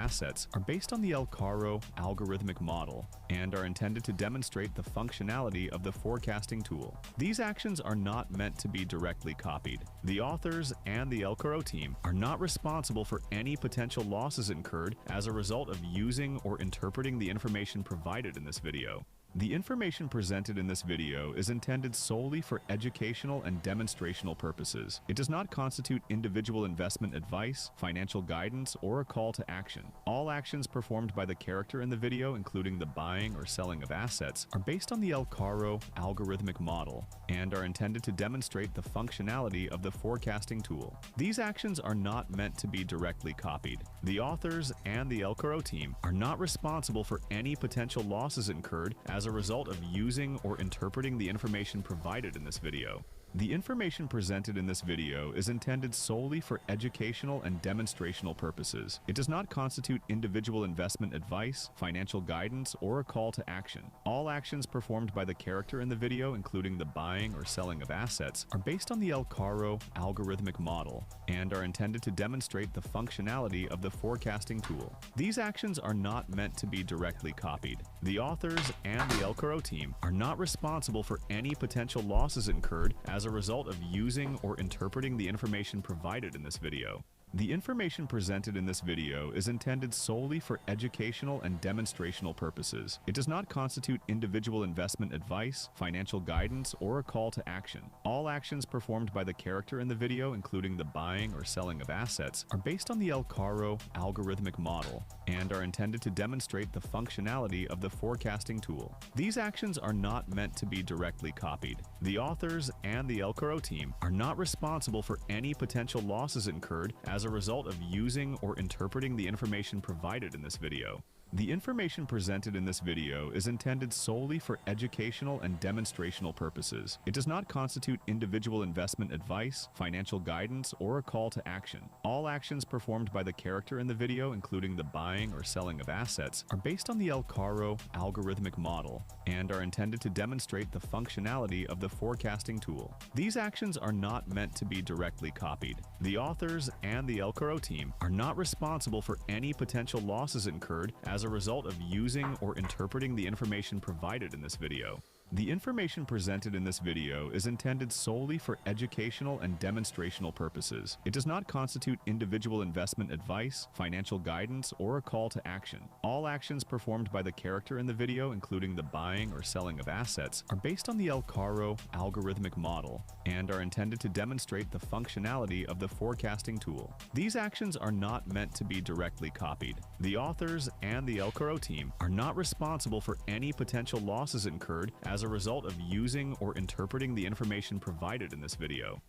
assets are based on the Elcaro algorithmic model and are intended to demonstrate the functionality of the forecasting tool. These actions are not meant to be directly copied. The authors and the Elcaro team are not responsible for any potential losses incurred as a result of using or interpreting the information provided in this video. The information presented in this video is intended solely for educational and demonstrational purposes. It does not constitute individual investment advice, financial guidance, or a call to action. All actions performed by the character in the video, including the buying or selling of assets, are based on the Elcaro algorithmic model and are intended to demonstrate the functionality of the forecasting tool. These actions are not meant to be directly copied. The authors and the Elcaro team are not responsible for any potential losses incurred as a result of using or interpreting the information provided in this video. The information presented in this video is intended solely for educational and demonstrational purposes. It does not constitute individual investment advice, financial guidance, or a call to action. All actions performed by the character in the video, including the buying or selling of assets, are based on the Elcaro algorithmic model and are intended to demonstrate the functionality of the forecasting tool. These actions are not meant to be directly copied. The authors and the Elcaro team are not responsible for any potential losses incurred as a result of using or interpreting the information provided in this video. The information presented in this video is intended solely for educational and demonstrational purposes. It does not constitute individual investment advice, financial guidance, or a call to action. All actions performed by the character in the video, including the buying or selling of assets, are based on the Elcaro algorithmic model and are intended to demonstrate the functionality of the forecasting tool. These actions are not meant to be directly copied. The authors and the Elcaro team are not responsible for any potential losses incurred as a result of using or interpreting the information provided in this video. The information presented in this video is intended solely for educational and demonstrational purposes. It does not constitute individual investment advice, financial guidance, or a call to action. All actions performed by the character in the video, including the buying or selling of assets, are based on the Elcaro algorithmic model and are intended to demonstrate the functionality of the forecasting tool. These actions are not meant to be directly copied. The authors and the Elcaro team are not responsible for any potential losses incurred as a result of using or interpreting the information provided in this video. The information presented in this video is intended solely for educational and demonstrational purposes. It does not constitute individual investment advice, financial guidance, or a call to action. All actions performed by the character in the video, including the buying or selling of assets, are based on the Elcaro algorithmic model and are intended to demonstrate the functionality of the forecasting tool. These actions are not meant to be directly copied. The authors and the Elcaro team are not responsible for any potential losses incurred as a result of using or interpreting the information provided in this video.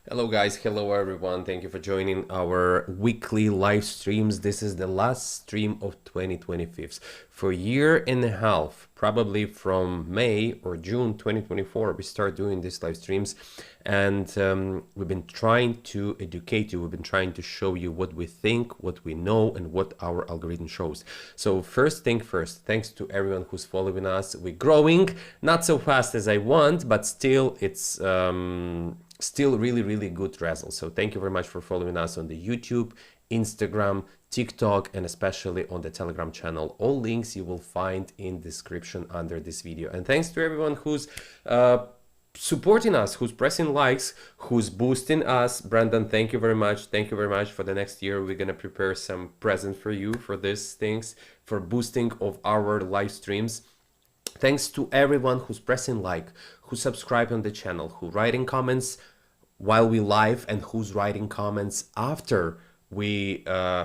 Hello guys, hello everyone, thank you for joining our weekly live streams. This is the last stream of 2025. For a year and a half, probably from May or June 2024, we start doing these live streams, and we've been trying to educate you, we've been trying to show you what we think, what we know, and what our algorithm shows. So first thing first, thanks to everyone who's following us. We're growing, not so fast as I want, but still it's still really good results. So thank you very much for following us on the YouTube, Instagram, TikTok, and especially on the Telegram channel. All links you will find in description under this video. And thanks to everyone who's supporting us, who's pressing likes, who's boosting us. Brandon, thank you very much. Thank you very much. For the next year, we're gonna prepare some present for you for these things, for boosting of our live streams. Thanks to everyone who's pressing like, who subscribed on the channel, who writing comments while we live, and who's writing comments after we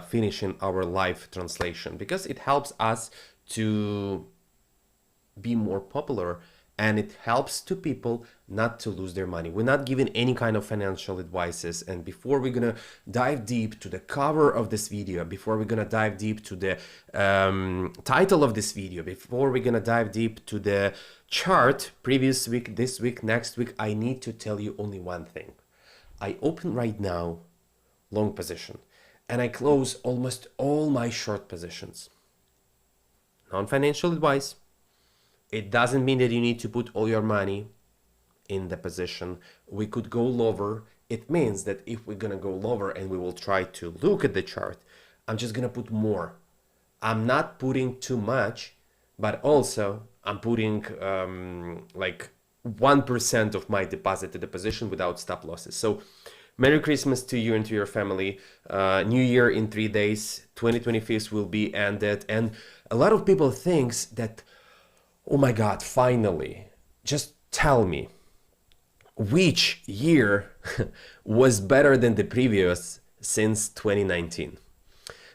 finishing our live translation, because it helps us to be more popular and it helps to people not to lose their money. We're not giving any kind of financial advices. And before we're gonna dive deep to the cover of this video, before we're gonna dive deep to the title of this video, before we're gonna dive deep to the chart, previous week, this week, next week, I need to tell you only one thing. I open right now long position and I close almost all my short positions. Non-financial advice. It doesn't mean that you need to put all your money in the position. We could go lower. It means that if we're gonna go lower and we will try to look at the chart, I'm just gonna put more. I'm not putting too much, but also I'm putting like 1% of my deposit to the position without stop losses. So Merry Christmas to you and to your family. New Year in 3 days. 2025 will be ended. And a lot of people thinks that, oh my God, finally, just tell me which year was better than the previous since 2019.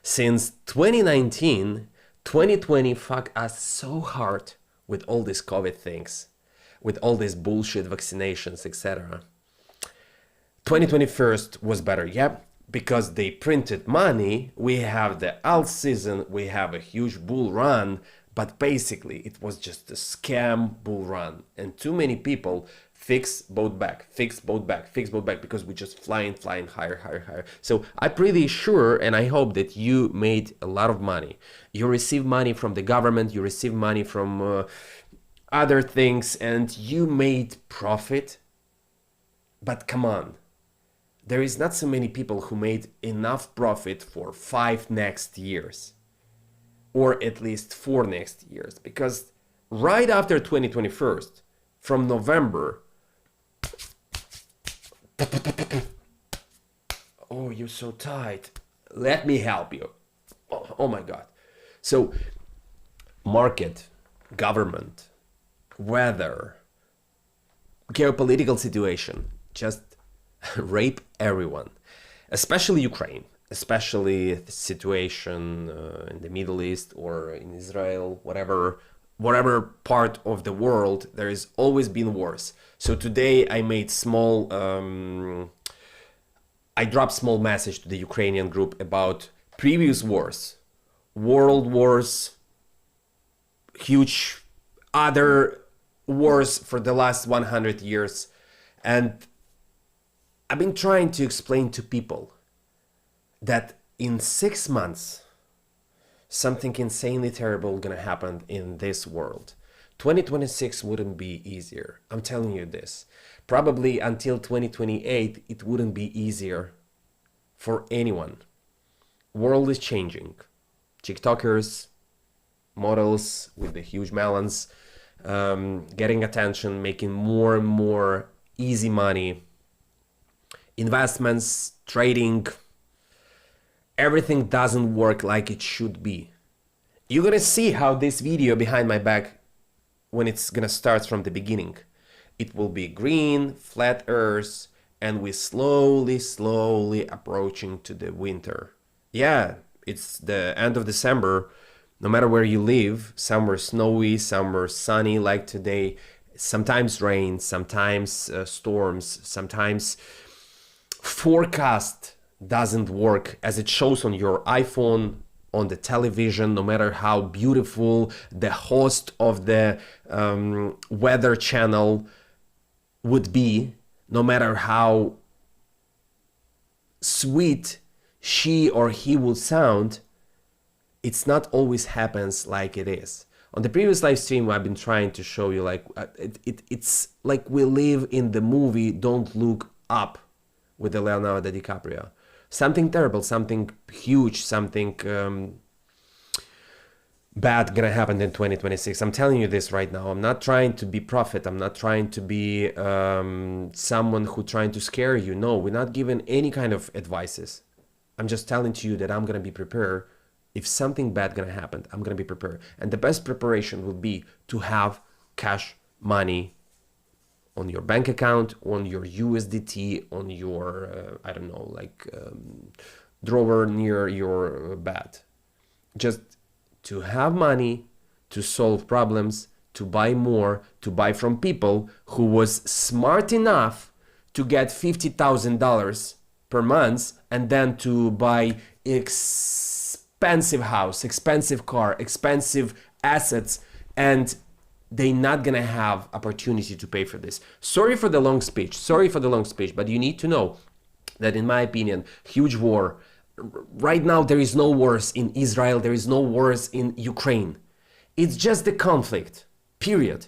Since 2019, 2020 fucked us so hard with all these COVID things, with all these bullshit vaccinations, etc. 2021 was better, yeah, because they printed money. We have the alt season, we have a huge bull run, but basically it was just a scam bull run, and too many people fix both back, because we just flying higher. So I'm pretty sure, and I hope that you made a lot of money. You receive money from the government, you receive money from other things, and you made profit. But come on, there is not so many people who made enough profit for 5 next years, or at least 4 next years, because right after 2021, from November, oh, you're so tight. Let me help you. Oh my God. So market, government, weather, geopolitical situation, just rape everyone, especially Ukraine, especially the situation in the Middle East or in Israel, whatever part of the world, there has always been wars. So today I made I dropped small message to the Ukrainian group about previous wars, world wars, huge other wars for the last 100 years. And I've been trying to explain to people that in 6 months, something insanely terrible gonna happen in this world. 2026 wouldn't be easier. I'm telling you this. Probably until 2028, it wouldn't be easier for anyone. World is changing. TikTokers, models with the huge melons, getting attention, making more and more easy money, investments, trading, everything doesn't work like it should be. You're gonna see how this video behind my back, when it's gonna start from the beginning, it will be green, flat earth, and we're slowly approaching to the winter. Yeah, it's the end of December. No matter where you live, somewhere snowy, somewhere sunny like today, sometimes rain, sometimes storms, sometimes forecast doesn't work as it shows on your iPhone, on the television, no matter how beautiful the host of the weather channel would be, no matter how sweet she or he will sound, it's not always happens like it is. On the previous live stream, I've been trying to show you like it's like we live in the movie Don't Look Up with the Leonardo DiCaprio. Something terrible, something huge, something bad gonna happen in 2026. I'm telling you this right now. I'm not trying to be prophet. I'm not trying to be someone who trying to scare you. No, we're not giving any kind of advices. I'm just telling to you that I'm gonna be prepared. If something bad gonna happen, I'm gonna be prepared. And the best preparation will be to have cash money on your bank account, on your USDT, on your, I don't know, like drawer near your bed. Just to have money to solve problems, to buy more, to buy from people who was smart enough to get $50,000 per month and then to buy expensive house, expensive car, expensive assets, and they're not gonna have opportunity to pay for this. Sorry for the long speech, but you need to know that, in my opinion, huge war. Right now, there is no wars in Israel, there is no wars in Ukraine. It's just the conflict, period.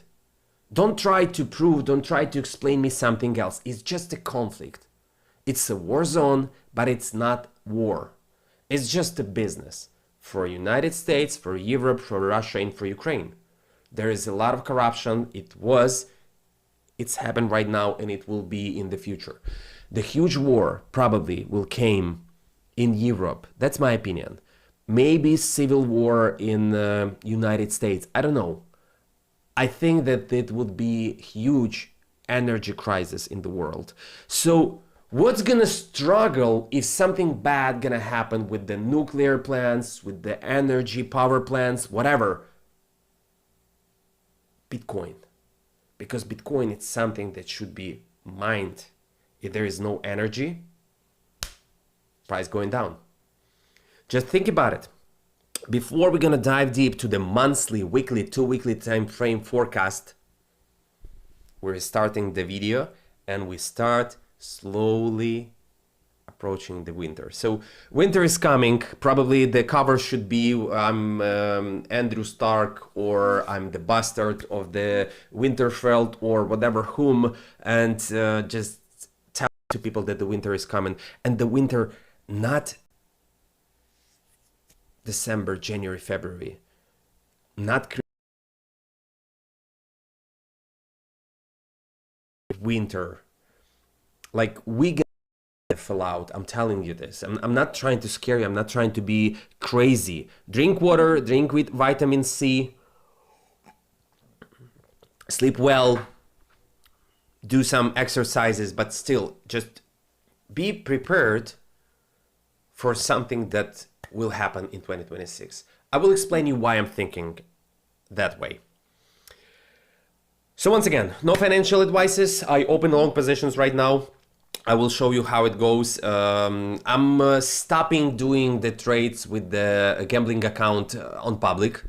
Don't try to prove, don't try to explain me something else. It's just a conflict. It's a war zone, but it's not war. It's just a business for United States, for Europe, for Russia, and for Ukraine. There is a lot of corruption. It's happened right now, and it will be in the future. The huge war probably will came in Europe. That's my opinion. Maybe civil war in the United States. I don't know. I think that it would be huge energy crisis in the world. So what's gonna struggle if something bad gonna happen with the nuclear plants, with the energy power plants, whatever? Bitcoin. Because Bitcoin is something that should be mined. If there is no energy, price going down. Just think about it. Before we're gonna dive deep to the monthly, weekly, 2-weekly time frame forecast, we're starting the video and we start slowly approaching the winter. So winter is coming. Probably the cover should be I'm Andrew Stark, or I'm the bastard of the Winterfell, or whatever whom, and just tell to people that the winter is coming. And the winter, not December, January, February, not winter. Like, we get the fallout. I'm telling you this. I'm not trying to scare you. I'm not trying to be crazy. Drink water, drink with vitamin C, sleep well, do some exercises, but still just be prepared for something that will happen in 2026. I will explain you why I'm thinking that way. So once again, no financial advices. I open long positions right now. I will show you how it goes. I'm stopping doing the trades with the gambling account on public.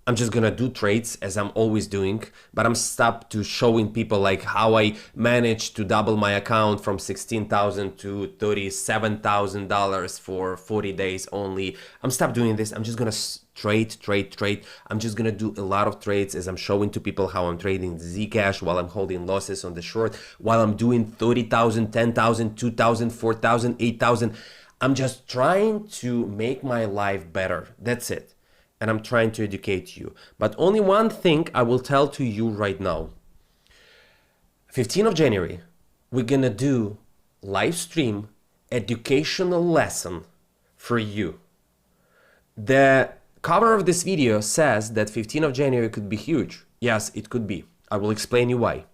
I'm just gonna do trades as I'm always doing, but I'm stopped to showing people like how I managed to double my account from $16,000 to $37,000 for 40 days only. I'm stopped doing this. I'm just gonna trade. I'm just gonna do a lot of trades as I'm showing to people how I'm trading Zcash while I'm holding losses on the short, while I'm doing 30,000, 10,000, 2,000, 4,000, 8,000. I'm just trying to make my life better. That's it. And I'm trying to educate you. But only one thing I will tell to you right now. 15th of January, we're gonna do live stream educational lesson for you. The cover of this video says that 15th of January could be huge. Yes, it could be. I will explain you why.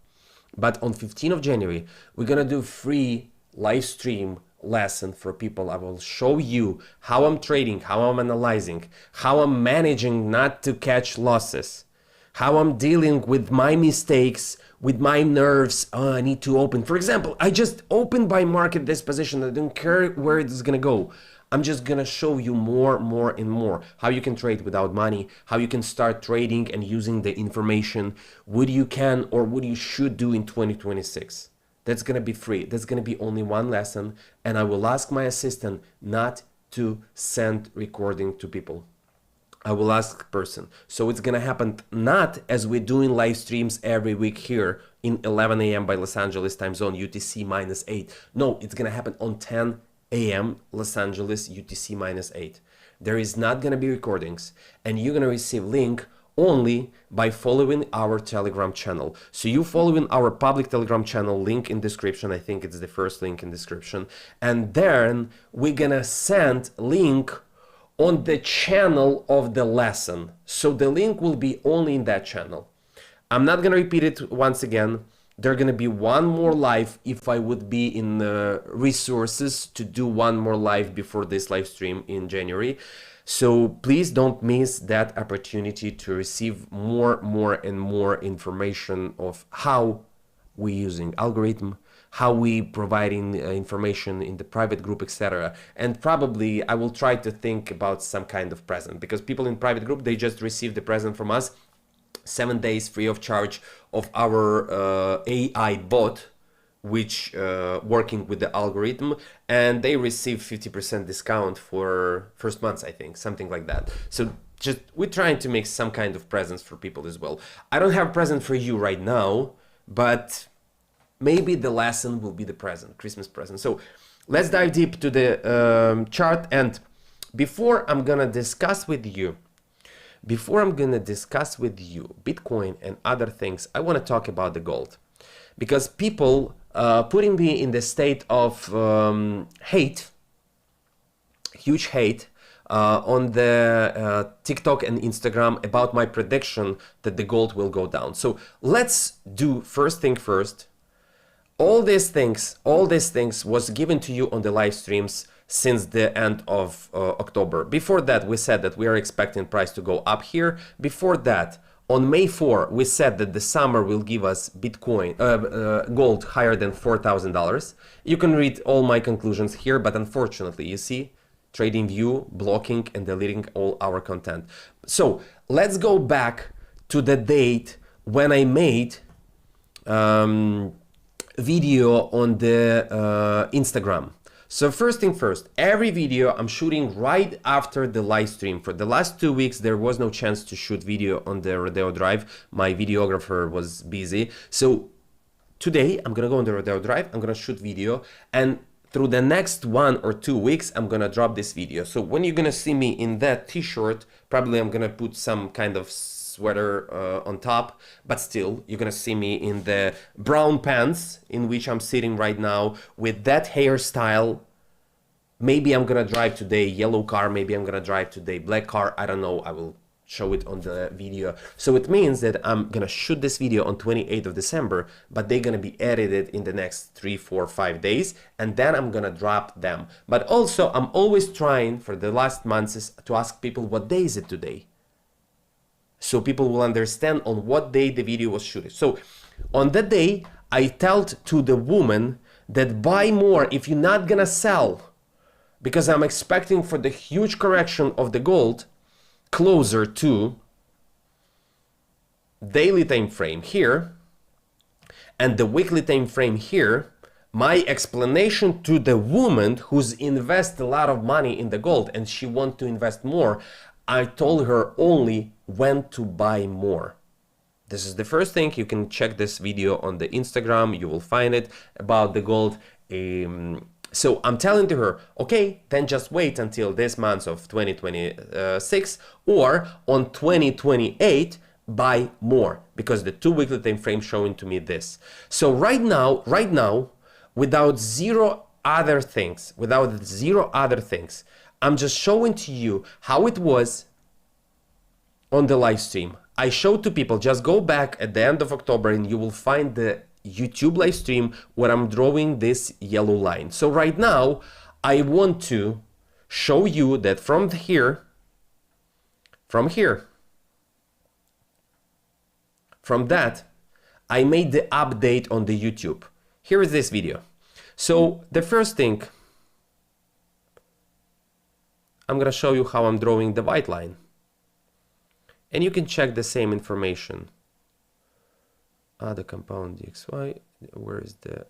But on 15th of January, we're gonna do free live stream lesson for people. I will show you how I'm trading, how I'm analyzing, how I'm managing not to catch losses, how I'm dealing with my mistakes, with my nerves. Oh, I need to open. For example, I just opened by market this position. I don't care where it's gonna go. I'm just gonna show you more and more how you can trade without money, how you can start trading and using the information, what you can or what you should do in 2026. That's gonna be free. That's gonna be only one lesson, and I will ask my assistant not to send recording to people. I will ask person. So it's gonna happen not as we're doing live streams every week here in 11 a.m. by Los Angeles time zone, UTC -8. No, it's gonna happen on 10 a.m. Los Angeles, UTC -8. There is not gonna be recordings, and you're gonna receive link only by following our Telegram channel. So you following our public Telegram channel, link in description. I think it's the first link in description. And then we're gonna send link on the channel of the lesson. So the link will be only in that channel. I'm not gonna repeat it once again. There's gonna be one more live if I would be in resources to do one more live before this live stream in January. So please don't miss that opportunity to receive more and more information of how we using algorithm, how we providing information in the private group, etc. And probably I will try to think about some kind of present, because people in private group, they just received the present from us, 7 days free of charge of our AI bot, which working with the algorithm, and they receive 50% discount for first months, I think, something like that. So just we're trying to make some kind of presents for people as well. I don't have a present for you right now, but maybe the lesson will be the present, Christmas present. So let's dive deep to the chart. And before I'm gonna discuss with you Bitcoin and other things, I want to talk about the gold, because people putting me in the state of hate, huge hate, on the TikTok and Instagram about my prediction that the gold will go down. So let's do first thing first. All these things was given to you on the live streams since the end of October. Before that, we said that we are expecting price to go up here. Before that, on May 4, we said that the summer will give us Bitcoin, gold higher than $4,000. You can read all my conclusions here, but unfortunately, you see, TradingView blocking and deleting all our content. So let's go back to the date when I made video on the Instagram. So first thing first, every video I'm shooting right after the live stream. For the last 2 weeks, there was no chance to shoot video on the Rodeo Drive. My videographer was busy. So today I'm gonna go on the Rodeo Drive, I'm gonna shoot video, and through the next 1 or 2 weeks, I'm gonna drop this video. So when you're gonna see me in that t-shirt, probably I'm gonna put some kind of sweater on top, but still you're gonna see me in the brown pants in which I'm sitting right now with that hairstyle. Maybe I'm gonna drive today yellow car, maybe I'm gonna drive today black car, I don't know, I will show it on the video. So it means that I'm gonna shoot this video on 28th of December, but they're gonna be edited in the next 3, 4, 5 days, and then I'm gonna drop them. But also I'm always trying for the last months to ask people what day is it today, so people will understand on what day the video was shooted. So on that day, I told to the woman that buy more if you're not gonna sell, because I'm expecting for the huge correction of the gold closer to daily time frame here and the weekly time frame here. My explanation to the woman who's invest a lot of money in the gold and she want to invest more, I told her only when to buy more. This is the first thing. You can check this video on the Instagram, you will find it about the gold. So I'm telling to her, okay, then just wait until this month of 2026 or on 2028 buy more, because the 2 weekly time frame showing to me this. So right now, without zero other things, I'm just showing to you how it was on the live stream. I showed to people, just go back at the end of October and you will find the YouTube live stream where I'm drawing this yellow line. So right now, I want to show you that from here, from that, I made the update on the YouTube. Here is this video. So the first thing, I'm gonna show you how I'm drawing the white line. And you can check the same information. The compound DXY, where's the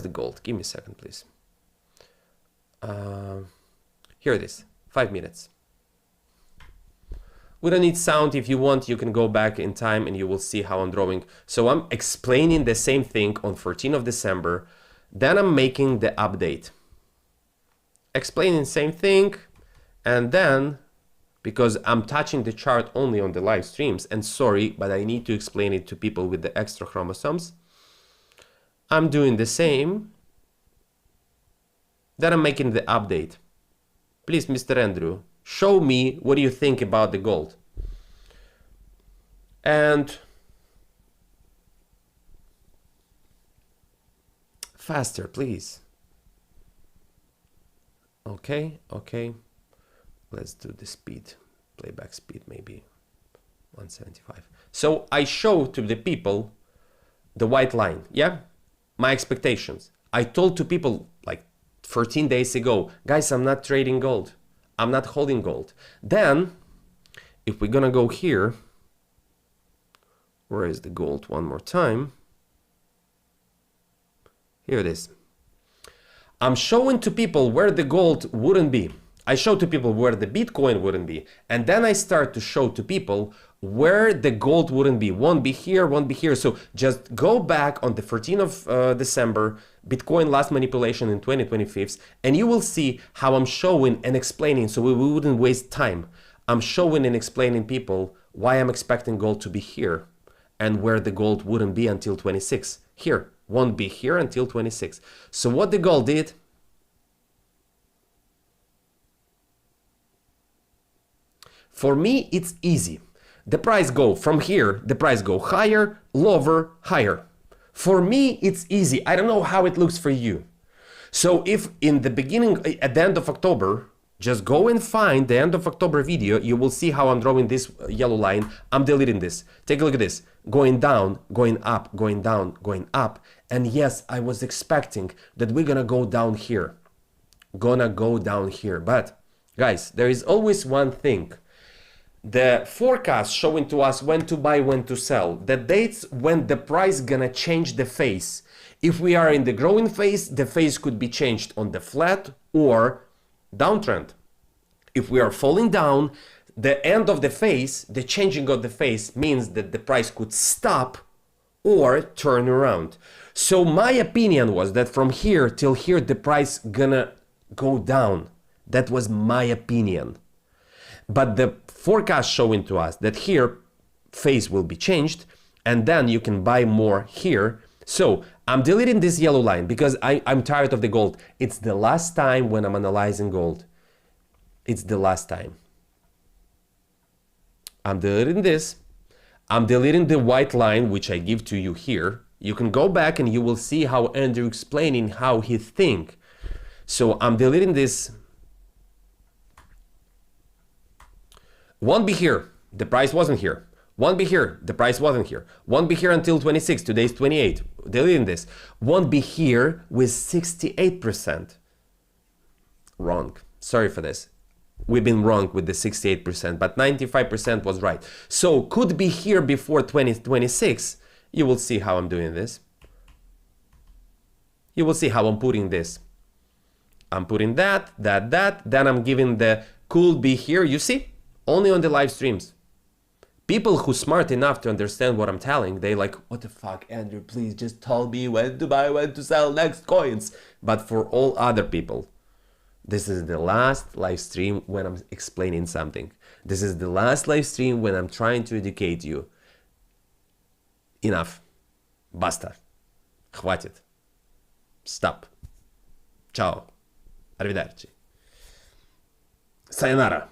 gold? Give me a second, please. Here it is, 5 minutes. We don't need sound. If you want, you can go back in time and you will see how I'm drawing. So I'm explaining the same thing on 14th of December. Then I'm making the update. Explaining the same thing, and then, because I'm touching the chart only on the live streams, and sorry, but I need to explain it to people with the extra chromosomes, I'm doing the same, then I'm making the update. Please, Mr. Andrew, show me what do you think about the gold. And faster, please. Okay, okay. Let's do the speed, playback speed, maybe 175. So I show to the people the white line, yeah? My expectations. I told to people like 14 days ago, guys, I'm not trading gold. I'm not holding gold. Then, if we're gonna go here, where is the gold one more time? Here it is. I'm showing to people where the gold wouldn't be. I show to people where the Bitcoin wouldn't be. And then I start to show to people where the gold wouldn't be. Won't be here, won't be here. So just go back on the 14th of December, Bitcoin last manipulation in 2025, and you will see how I'm showing and explaining, so we wouldn't waste time. I'm showing and explaining people why I'm expecting gold to be here and where the gold wouldn't be until 26. Here, won't be here until 26. So what the gold did, for me, it's easy. The price go from here, the price go higher, lower, higher. For me, it's easy. I don't know how it looks for you. So if in the beginning, at the end of October, just go and find the end of October video, you will see how I'm drawing this yellow line. I'm deleting this. Take a look at this. Going down, going up, going down, going up. And yes, I was expecting that we're gonna go down here. Gonna go down here. But guys, there is always one thing. The forecast showing to us when to buy, when to sell. The dates when the price gonna change the phase. If we are in the growing phase, the phase could be changed on the flat or downtrend. If we are falling down, the end of the phase, the changing of the phase means that the price could stop or turn around. So my opinion was that from here till here, the price gonna go down. That was my opinion. But the forecast showing to us that here phase will be changed and then you can buy more here. So I'm deleting this yellow line because I'm tired of the gold. It's the last time when I'm analyzing gold. It's the last time. I'm deleting this. I'm deleting the white line, which I give to you here. You can go back and you will see how Andrew explaining how he think. So I'm deleting this. Won't be here. The price wasn't here. Won't be here. The price wasn't here. Won't be here until 26. Today's 28. Deleting this. Won't be here with 68%. Wrong. Sorry for this. We've been wrong with the 68%, but 95% was right. So could be here before 2026. You will see how I'm doing this. You will see how I'm putting this. I'm putting that, then I'm giving the could be here. You see? Only on the live streams. People who smart enough to understand what I'm telling, they like, what the fuck, Andrew, please just tell me when to buy, when to sell next coins. But for all other people, this is the last live stream when I'm explaining something. This is the last live stream when I'm trying to educate you. Enough. Basta. Хватит. Stop. Ciao. Arrivederci. Sayonara.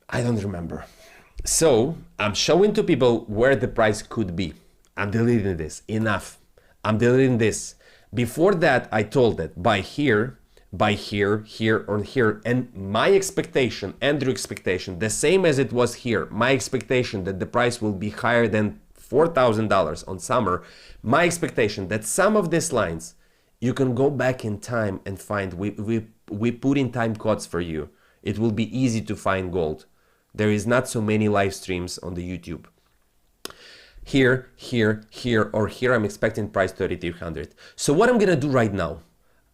I don't remember. So I'm showing to people where the price could be. I'm deleting this. Enough. I'm deleting this. Before that, I told that buy here, here, or here. And my expectation, Andrew expectation, the same as it was here. My expectation that the price will be higher than $4,000 on summer. My expectation that some of these lines, you can go back in time and find. We put in time codes for you. It will be easy to find gold. There is not so many live streams on the YouTube. Here, or here, I'm expecting price 3,300. So what I'm gonna do right now,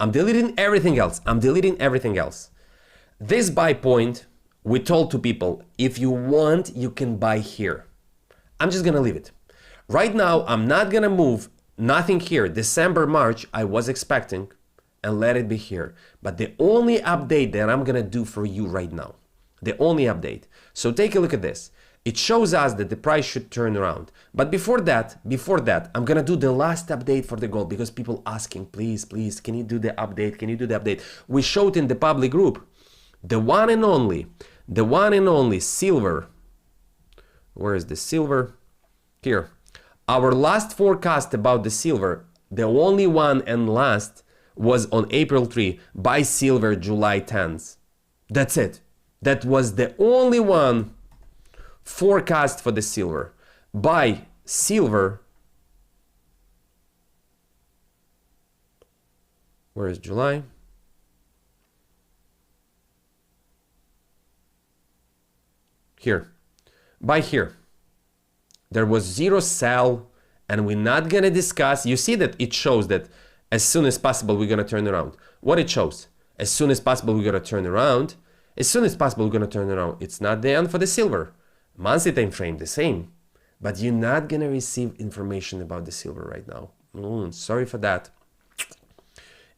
I'm deleting everything else. I'm deleting everything else. This buy point, we told to people, if you want, you can buy here. I'm just gonna leave it. Right now, I'm not gonna move nothing here. December, March, I was expecting, and let it be here. But the only update that I'm gonna do for you right now, the only update. So take a look at this. It shows us that the price should turn around. But before that, I'm gonna do the last update for the gold because people asking, please, can you do the update? Can you do the update? We showed in the public group, the one and only silver Where is the silver? Here. Our last forecast about the silver, the only one and last, was on April 3, buy silver July 10th. That's it. That was the only one forecast for the silver. Buy silver. Where is July? Here. Buy here. There was zero sell, and we're not gonna discuss. You see that it shows that as soon as possible we're gonna turn around. What it shows? As soon as possible we're gonna turn around. As soon as possible we're gonna turn around. It's not the end for the silver. Monthly time frame the same, but you're not gonna receive information about the silver right now. Sorry for that.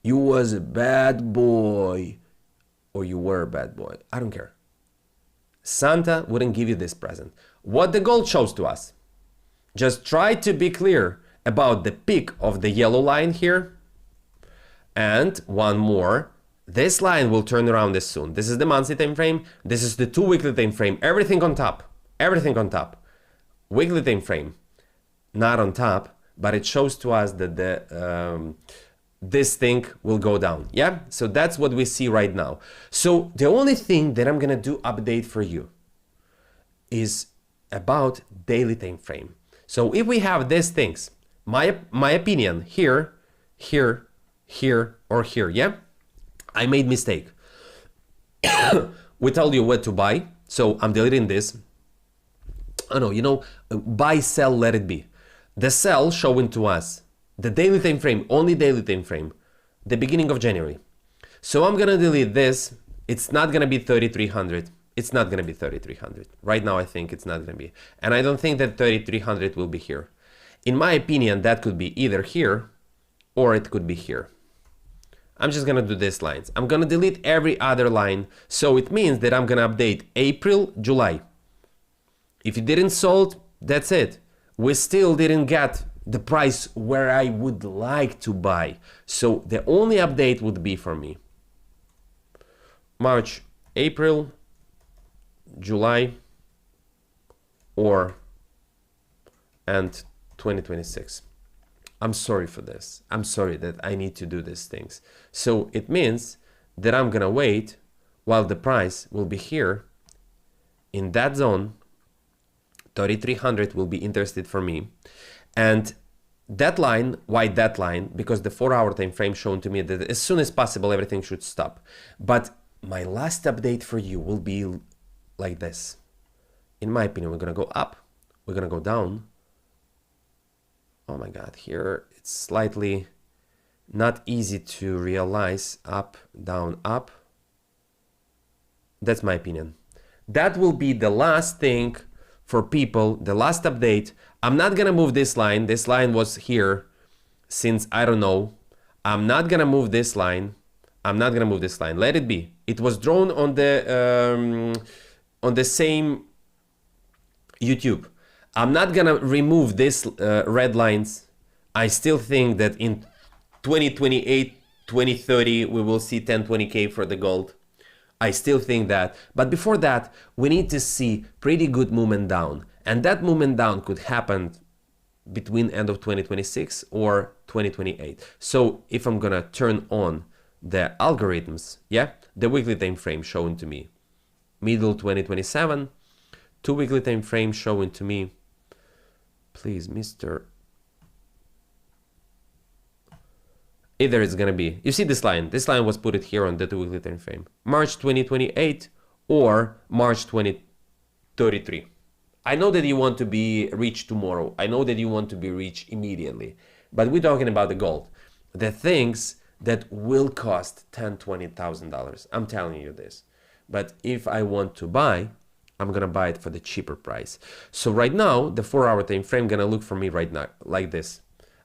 You was a bad boy, or you were a bad boy. I don't care. Santa wouldn't give you this present. What the gold shows to us. Just try to be clear about the peak of the yellow line here. And one more. This line will turn around as soon. This is the monthly time frame. This is the 2 weekly time frame. Everything on top. Everything on top. Weekly time frame. Not on top, but it shows to us that this thing will go down. Yeah, so that's what we see right now. So the only thing that I'm gonna do update for you is about daily time frame. So if we have these things, my opinion, here, here, here, or here, yeah, I made mistake. We told you what to buy, so I'm deleting this. Oh no, you know, buy, sell, let it be. The sell showing to us the daily time frame, only daily time frame, the beginning of January. So I'm gonna delete this. It's not gonna be 3,300. It's not gonna be 3,300. Right now I think it's not gonna be. And I don't think that 3,300 will be here. In my opinion, that could be either here or it could be here. I'm just gonna do these lines. I'm gonna delete every other line. So it means that I'm gonna update April, July. If you didn't sold, that's it. We still didn't get the price where I would like to buy. So the only update would be for me March, April, July, and 2026. I'm sorry for this. I'm sorry that I need to do these things. So it means that I'm gonna wait while the price will be here in that zone. 3,300 will be interested for me. And that line, why that line? Because the 4-hour time frame shown to me that as soon as possible everything should stop. But my last update for you will be like this. In my opinion, we're gonna go up, we're gonna go down. Oh my god, here it's slightly not easy to realize. Up, down, up. That's my opinion. That will be the last thing for people, the last update. I'm not gonna move this line. This line was here since I don't know. I'm not gonna move this line. I'm not gonna move this line. Let it be. It was drawn on the same YouTube. I'm not gonna remove this red lines. I still think that in 2028, 2030, we will see 1020K for the gold. I still think that, but before that, we need to see pretty good movement down. And that movement down could happen between end of 2026 or 2028. So if I'm gonna turn on the algorithms, yeah, the weekly time frame showing to me, middle 2027, 2 weekly time frame showing to me, please, Mr. Either it's gonna be, you see this line was put it here on the 2 weekly time frame, March 2028 or March 2033. I know that you want to be rich tomorrow. I know that you want to be rich immediately, but we're talking about the gold, the things that will cost $10,000-$20,000. I'm telling you this. But if I want to buy, I'm gonna buy it for the cheaper price. So right now, the 4-hour time frame gonna look for me right now like this.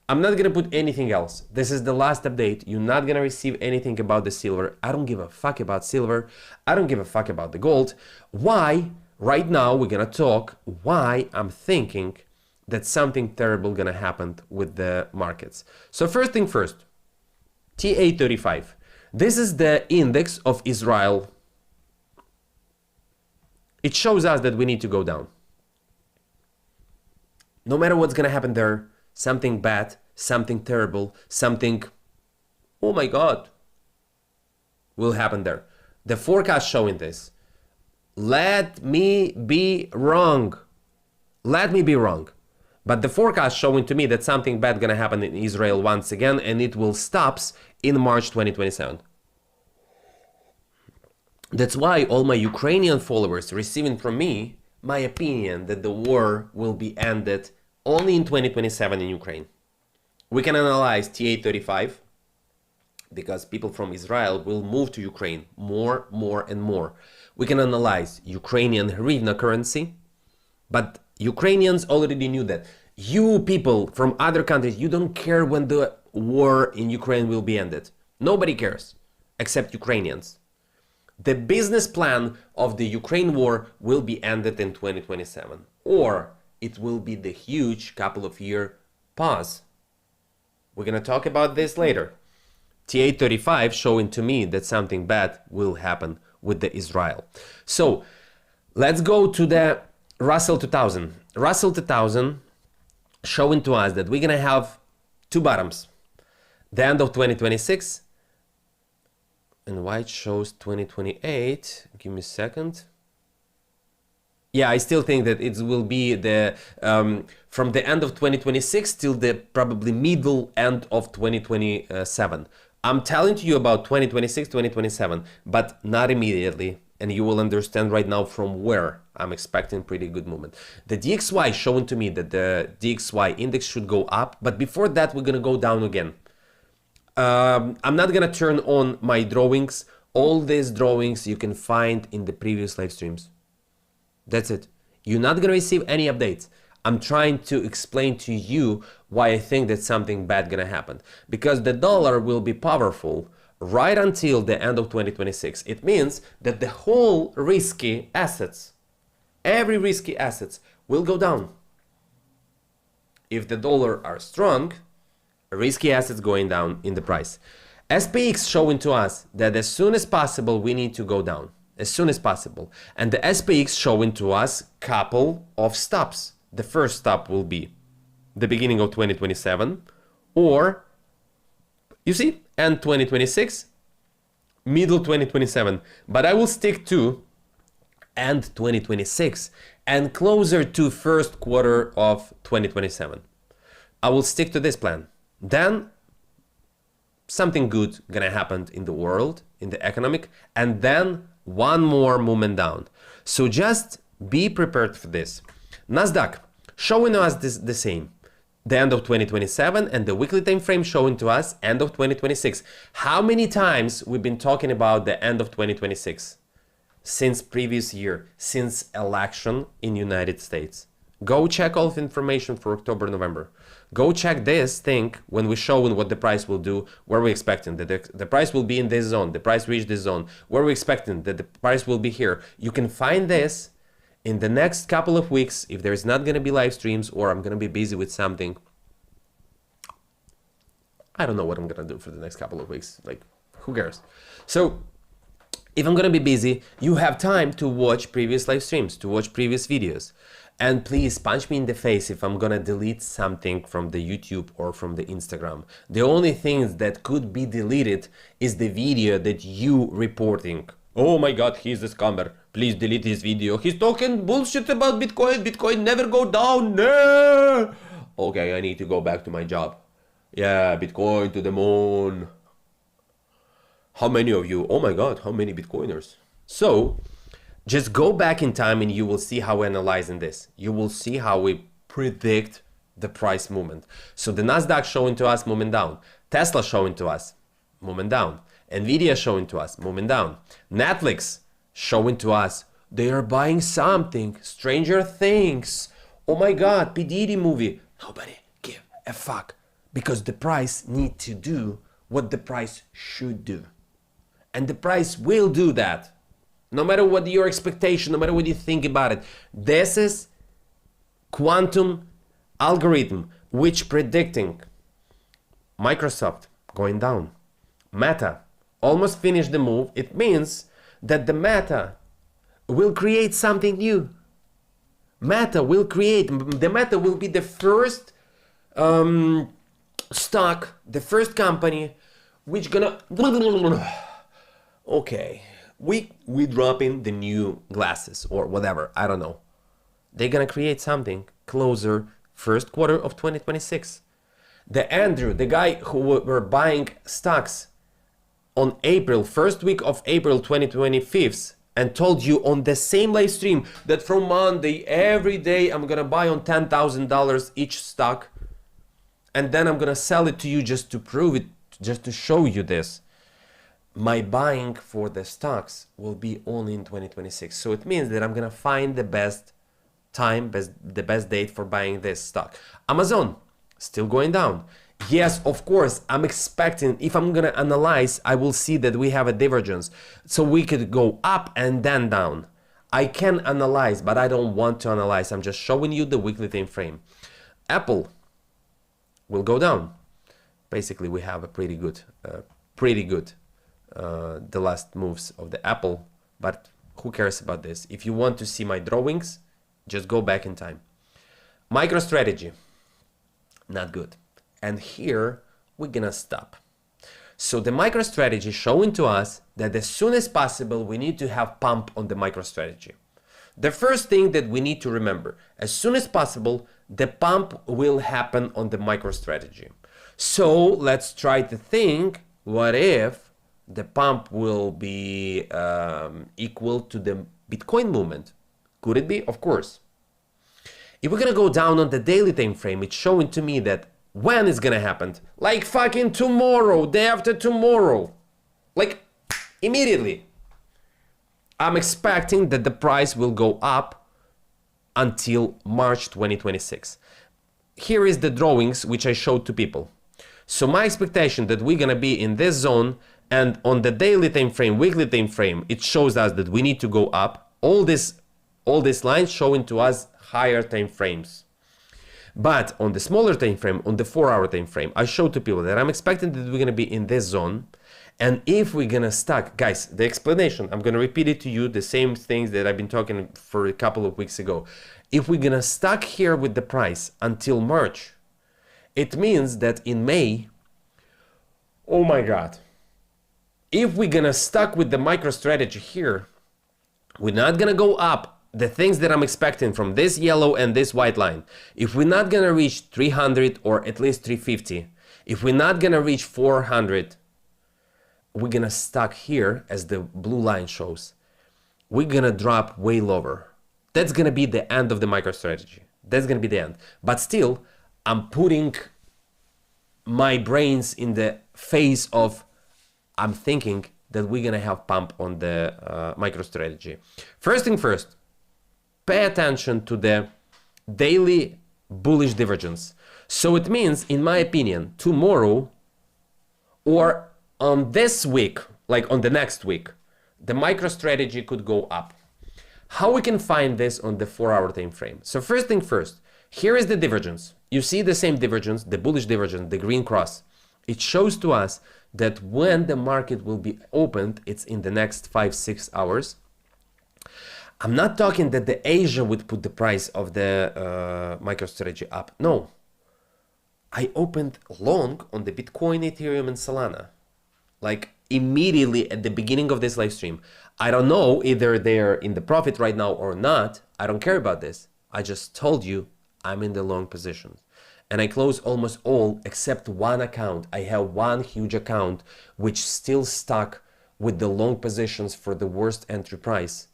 I'm not gonna put anything else. This is the last update. You're not gonna receive anything about the silver. I don't give a fuck about silver. I don't give a fuck about the gold. Why? Right now, we're gonna talk why I'm thinking that something terrible gonna happen with the markets. So first thing first, TA35. This is the index of Israel. It shows us that we need to go down. No matter what's gonna happen there, something bad, something terrible, something, oh my God, will happen there. The forecast showing this. Let me be wrong. Let me be wrong. But the forecast showing to me that something bad gonna happen in Israel once again, and it will stop in March 2027. That's why all my Ukrainian followers receiving from me my opinion that the war will be ended only in 2027 in Ukraine. We can analyze TA35 because people from Israel will move to Ukraine more and more. We can analyze Ukrainian hryvnia currency, but Ukrainians already knew that. You people from other countries, you don't care when the war in Ukraine will be ended. Nobody cares, except Ukrainians. The business plan of the Ukraine war will be ended in 2027, or it will be the huge couple of year pause. We're gonna talk about this later. TA35 showing to me that something bad will happen with the Israel. So let's go to the Russell 2000. Russell 2000 showing to us that we're gonna have two bottoms. The end of 2026, and why it shows 2028. Give me a second. Yeah, I still think that it will be the from the end of 2026 till the probably middle end of 2027. I'm telling you about 2026, 2027, but not immediately. And you will understand right now from where I'm expecting pretty good movement. The DXY showing to me that the DXY index should go up, but before that we're gonna go down again. I'm not gonna turn on my drawings. All these drawings you can find in the previous live streams. That's it. You're not gonna receive any updates. I'm trying to explain to you why I think that something bad gonna happen. Because the dollar will be powerful right until the end of 2026. It means that the whole risky assets, every risky assets will go down. If the dollar are strong, risky assets going down in the price. SPX showing to us that as soon as possible we need to go down. As soon as possible. And the SPX showing to us couple of stops. The first stop will be the beginning of 2027 or, you see, end 2026, middle 2027. But I will stick to end 2026 and closer to first quarter of 2027. I will stick to this plan. Then something good gonna happen in the world, in the economic, and then one more movement down. So just be prepared for this. Nasdaq showing us the same. The end of 2027 and the weekly time frame showing to us end of 2026. How many times we've been talking about the end of 2026? Since previous year, since election in United States. Go check all the information for October, November. Go check this thing when we showing what the price will do, where we're expecting that the price will be in this zone, the price reach this zone, where we're expecting that the price will be here. You can find this in the next couple of weeks if there's not going to be live streams or I'm going to be busy with something. I don't know what I'm going to do for the next couple of weeks. Like, who cares? So if I'm going to be busy, you have time to watch previous live streams, to watch previous videos. And please punch me in the face if I'm gonna delete something from the YouTube or from the Instagram. The only things that could be deleted is the video that you reporting. Oh my God, he's a scammer. Please delete his video. He's talking bullshit about Bitcoin. Bitcoin never go down. No. Okay, I need to go back to my job. Yeah, Bitcoin to the moon. How many of you? Oh my God, how many Bitcoiners? So, just go back in time and you will see how we're analyzing this. You will see how we predict the price movement. So the Nasdaq showing to us movement down. Tesla showing to us movement down. NVDA showing to us movement down. Netflix showing to us they are buying something. Stranger Things. Oh my God, P. Diddy movie. Nobody give a fuck. Because the price need to do what the price should do. And the price will do that. No matter what your expectation, no matter what you think about it. This is quantum algorithm which predicting Microsoft going down. Meta almost finished the move. It means that the Meta will create something new. Meta will create, the Meta will be the first stock, the first company which gonna, okay, we dropping the new glasses or whatever, I don't know. They're gonna create something closer first quarter of 2026. The Andrew, the guy who were buying stocks on April, first week of April 2025, and told you on the same live stream that from Monday, every day I'm gonna buy on $10,000 each stock, and then I'm gonna sell it to you just to prove it, just to show you this. My buying for the stocks will be only in 2026. So it means that I'm gonna find the best time, the best date for buying this stock. Amazon, still going down. Yes, of course, I'm expecting, if I'm gonna analyze, I will see that we have a divergence. So we could go up and then down. I can analyze, but I don't want to analyze. I'm just showing you the weekly time frame. Apple will go down. Basically, we have a pretty good, the last moves of the Apple, but who cares about this? If you want to see my drawings, just go back in time. MicroStrategy, not good. And here we're gonna stop. So the MicroStrategy showing to us that as soon as possible we need to have pump on the MicroStrategy. The first thing that we need to remember, as soon as possible the pump will happen on the MicroStrategy. So let's try to think, what if the pump will be equal to the Bitcoin movement? Could it be? Of course. If we're gonna go down on the daily time frame, it's showing to me that when it's gonna happen, like fucking tomorrow, day after tomorrow, like immediately. I'm expecting that the price will go up until March 2026. Here is the drawings which I showed to people. So my expectation that we're gonna be in this zone, and on the daily time frame, weekly time frame, it shows us that we need to go up. All these lines showing to us higher time frames. But on the smaller time frame, on the 4-hour time frame, I showed to people that I'm expecting that we're gonna be in this zone. And if we're gonna stack, guys, the explanation, I'm gonna repeat it to you, the same things that I've been talking for a couple of weeks ago. If we're gonna stack here with the price until March, it means that in May, oh my God, if we're gonna stuck with the MicroStrategy here, we're not gonna go up. The things that I'm expecting from this yellow and this white line, if we're not gonna reach 300 or at least 350, if we're not gonna reach 400, we're gonna stuck here as the blue line shows. We're gonna drop way lower. That's gonna be the end of the MicroStrategy. That's gonna be the end. But still, I'm putting my brains in the phase of, I'm thinking that we're gonna have pump on the MicroStrategy. First thing first, pay attention to the daily bullish divergence. So it means, in my opinion, tomorrow or on this week, like on the next week, the MicroStrategy could go up. How we can find this on the 4-hour time frame? So first thing first, here is the divergence. You see the same divergence, the bullish divergence, the green cross. It shows to us that when the market will be opened, it's in the next 5-6 hours. I'm not talking that the Asia would put the price of the MicroStrategy up. No. I opened long on the Bitcoin, Ethereum, and Solana. Like immediately at the beginning of this live stream. I don't know either they're in the profit right now or not. I don't care about this. I just told you I'm in the long positions. And I close almost all except one account. I have one huge account which still stuck with the long positions for the worst entry price.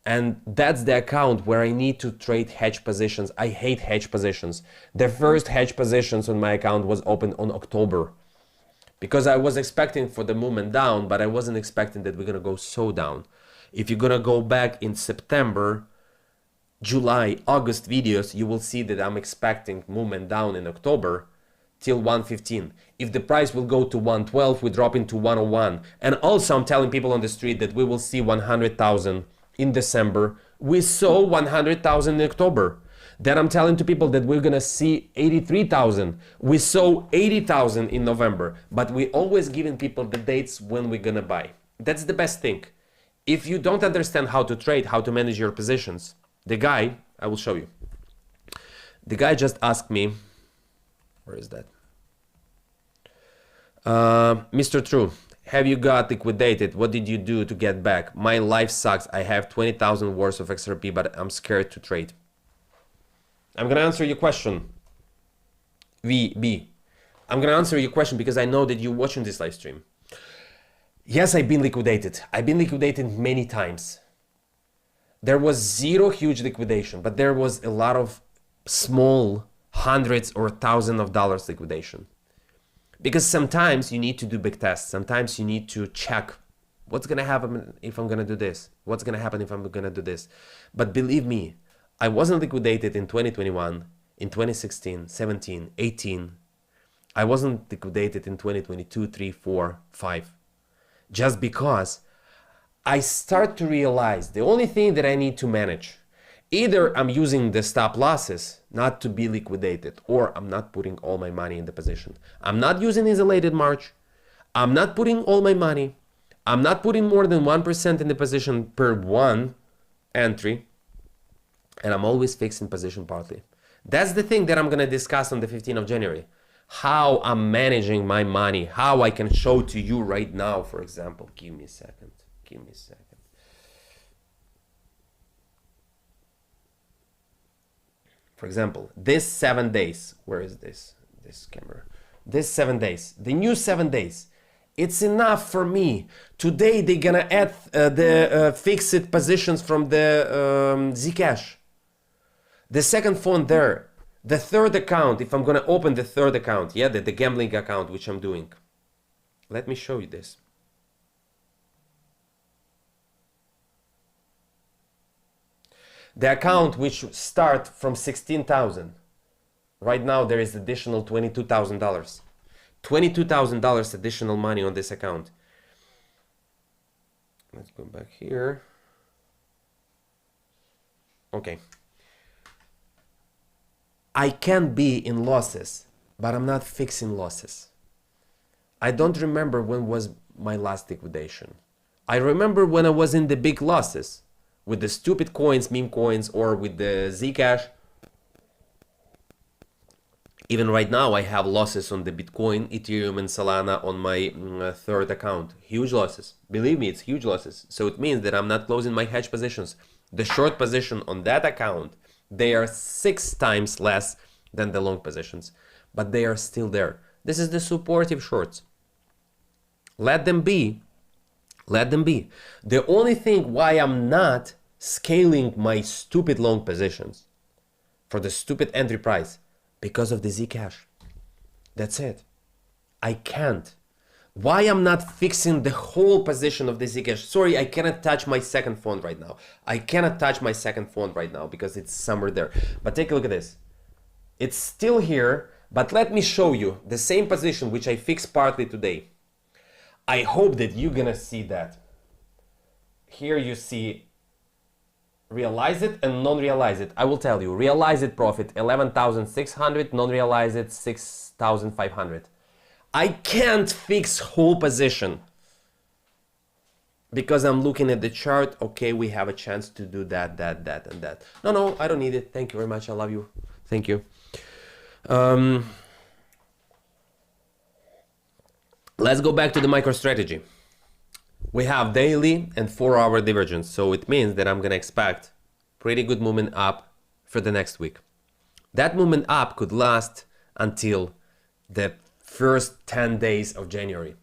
And that's the account where I need to trade hedge positions. I hate hedge positions. The first hedge positions on my account was opened on October because I was expecting for the movement down, but I wasn't expecting that we're gonna go so down. If you're gonna go back in September, July, August videos, you will see that I'm expecting movement down in October till 115. If the price will go to 112, we drop into 101. And also I'm telling people on the street that we will see 100,000 in December. We saw 100,000 in October. Then I'm telling to people that we're gonna see 83,000. We saw 80,000 in November, but we always giving people the dates when we're gonna buy. That's the best thing. If you don't understand how to trade, how to manage your positions, the guy, I will show you. The guy just asked me, where is that? Mr. True, have you got liquidated? What did you do to get back? My life sucks. I have 20,000 worth of XRP, but I'm scared to trade. I'm gonna answer your question. VB. I'm gonna answer your question because I know that you're watching this live stream. Yes, I've been liquidated. I've been liquidated many times. There was zero huge liquidation, but there was a lot of small hundreds or thousands of dollars liquidation. Because sometimes you need to do big tests. Sometimes you need to check what's gonna happen if I'm gonna do this. What's gonna happen if I'm gonna do this. But believe me, I wasn't liquidated in 2021, in 2016, 17, 18. I wasn't liquidated in 2022, 3, 4, 5. Just because I start to realize the only thing that I need to manage, either I'm using the stop losses not to be liquidated, or I'm not putting all my money in the position. I'm not using isolated March. I'm not putting all my money. I'm not putting more than 1% in the position per one entry. And I'm always fixing position partly. That's the thing that I'm going to discuss on the 15th of January. How I'm managing my money, how I can show to you right now, for example. Give me a second. Give me a second. For example, this 7 days, where is this camera? This 7 days, the new 7 days, it's enough for me. Today they're gonna add the fixed positions from the Zcash. The second phone there, the third account, if I'm gonna open the third account, yeah, the gambling account, which I'm doing. Let me show you this. The account which start from 16,000, right now there is additional $22,000. $22,000 additional money on this account. Let's go back here. Okay. I can be in losses, but I'm not fixing losses. I don't remember when was my last liquidation. I remember when I was in the big losses with the stupid coins, meme coins, or with the Zcash. Even right now I have losses on the Bitcoin, Ethereum and Solana on my third account. Huge losses. Believe me, it's huge losses. So it means that I'm not closing my hedge positions. The short position on that account, they are 6 times less than the long positions, but they are still there. This is the supportive shorts. Let them be. Let them be. The only thing why I'm not scaling my stupid long positions for the stupid entry price, because of the Zcash. That's it. I can't. Why I'm not fixing the whole position of the Zcash? Sorry, I cannot touch my second phone right now. I cannot touch my second phone right now because it's somewhere there. But take a look at this. It's still here, but let me show you the same position which I fixed partly today. I hope that you're gonna see that. Here you see realize it and non-realize it. I will tell you, realize it profit 11,600, non-realize it 6,500. I can't fix whole position because I'm looking at the chart. Okay, we have a chance to do that, and that. No, I don't need it. Thank you very much. I love you. Thank you. Let's go back to the MicroStrategy. We have daily and 4-hour divergence. So it means that I'm going to expect pretty good movement up for the next week. That movement up could last until the first 10 days of January.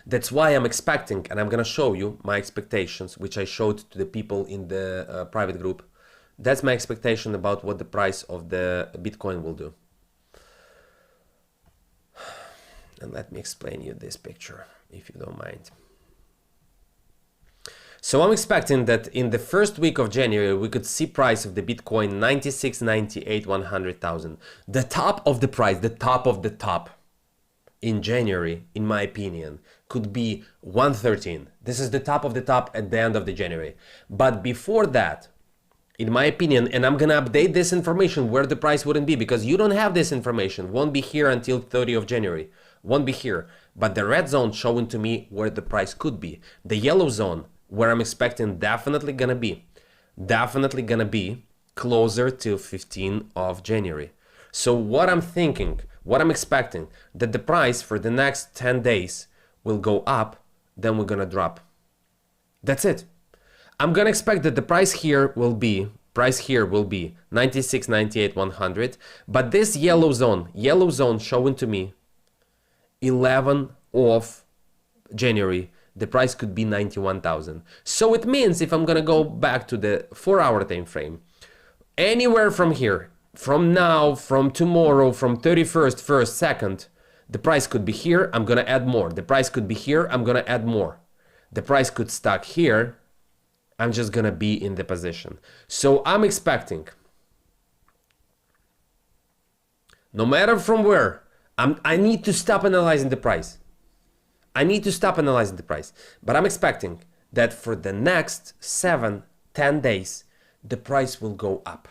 That's why I'm expecting, and I'm going to show you my expectations, which I showed to the people in the private group. That's my expectation about what the price of the Bitcoin will do. And let me explain you this picture, if you don't mind. So I'm expecting that in the first week of January, we could see price of the Bitcoin 96, 98, 100,000. The top of the price, the top of the top in January, in my opinion, could be 113. This is the top of the top at the end of the January. But before that, in my opinion, and I'm gonna update this information where the price wouldn't be, because you don't have this information, won't be here until 30th of January, won't be here. But the red zone showing to me where the price could be. The yellow zone, where I'm expecting definitely gonna be closer to 15th of January. So what I'm thinking, what I'm expecting, that the price for the next 10 days will go up, then we're gonna drop. That's it. I'm gonna expect that the price here will be 96, 98, 100, but this yellow zone showing to me 11 of January, the price could be 91,000. So it means if I'm gonna go back to the 4-hour time frame, anywhere from here, from now, from tomorrow, from 31st, 1st, 2nd, the price could be here, I'm gonna add more. The price could be here, I'm gonna add more. The price could stack here, I'm just gonna be in the position. So I'm expecting, no matter from where, I need to stop analyzing the price. I need to stop analyzing the price. But I'm expecting that for the next 7-10 days, the price will go up.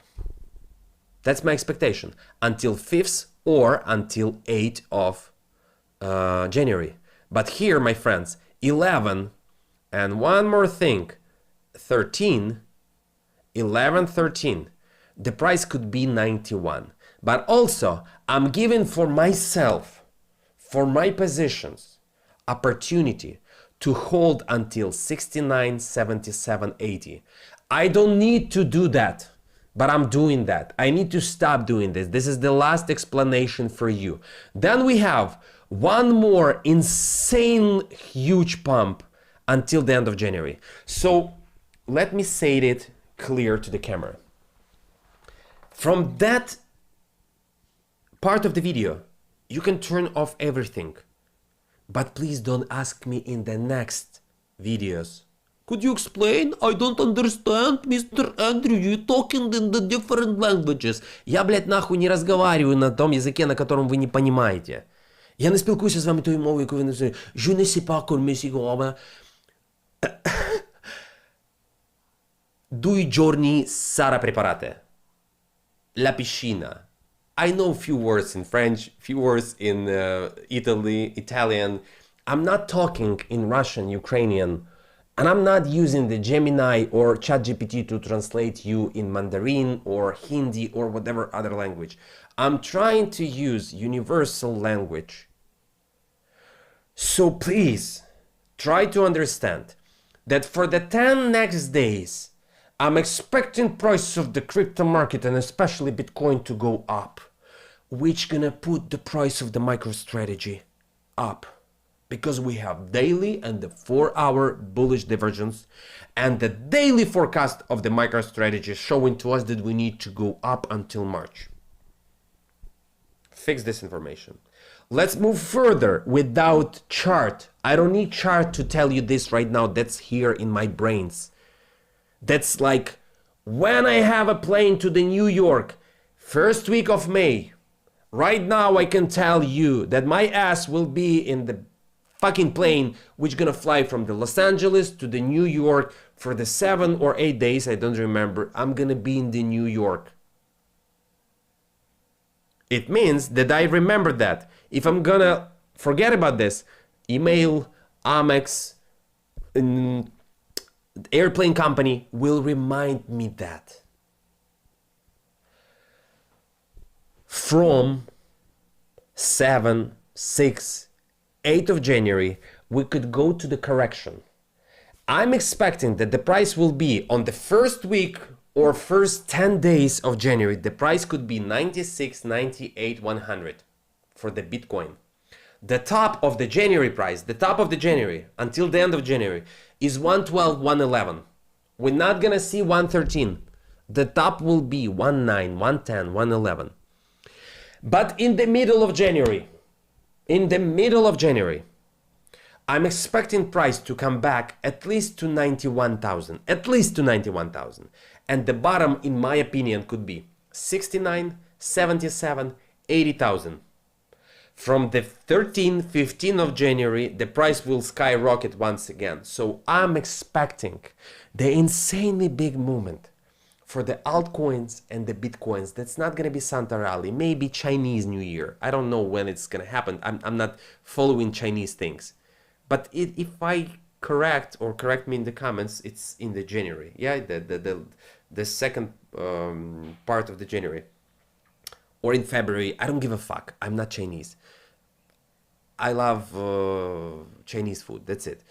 That's my expectation until 5th or until 8th of January. But here, my friends, 11 and one more thing, 13, 11, 13, the price could be 91. But also, I'm giving for myself, for my positions, opportunity to hold until 69, 77, 80. I don't need to do that, but I'm doing that. I need to stop doing this. This is the last explanation for you. Then we have one more insane huge pump until the end of January. So let me say it clear to the camera. From that part of the video, you can turn off everything. But please don't ask me in the next videos. Could you explain? I don't understand, Mr. Andrew. You talking in the different languages. Я, блядь, нахуй не разговариваю на том языке, на котором вы не понимаете. Я не спілкуюся з вами тою мовою, яку ви не знаєте. Je ne sais pas comment si come. Due giorni sarà preparate. La piscina. I know few words in French, few words in Italian. I'm not talking in Russian, Ukrainian, and I'm not using the Gemini or ChatGPT to translate you in Mandarin or Hindi or whatever other language. I'm trying to use universal language. So please try to understand that for the 10 next days, I'm expecting prices of the crypto market and especially Bitcoin to go up, which gonna put the price of the MicroStrategy up, because we have daily and the 4-hour bullish divergence and the daily forecast of the MicroStrategy showing to us that we need to go up until March. Fix this information. Let's move further without chart. I don't need chart to tell you this right now. That's here in my brains. That's like when I have a plane to the New York, first week of May. Right now I can tell you that my ass will be in the fucking plane which gonna fly from the Los Angeles to the New York for the 7 or 8 days, I don't remember. I'm gonna be in the New York. It means that I remember that. If I'm gonna forget about this, email, Amex, airplane company will remind me that. From 7, 6, 8 of January, we could go to the correction. I'm expecting that the price will be on the first week or first 10 days of January, the price could be 96, 98, 100 for the Bitcoin. The top of the January price, the top of the January until the end of January is 112, 111. We're not gonna see 113. The top will be 19, 110, 111. But in the middle of January, I'm expecting price to come back at least to 91,000, And the bottom, in my opinion, could be 69, 77, 80,000. From the 13, 15 of January, the price will skyrocket once again. So I'm expecting the insanely big movement for the altcoins and the Bitcoins. That's not going to be Santa Rally, maybe Chinese New Year. I don't know when it's going to happen. I'm not following Chinese things. But if I correct, or correct me in the comments, it's in the January. Yeah, the second part of the January. Or in February. I don't give a fuck. I'm not Chinese. I love Chinese food. That's it.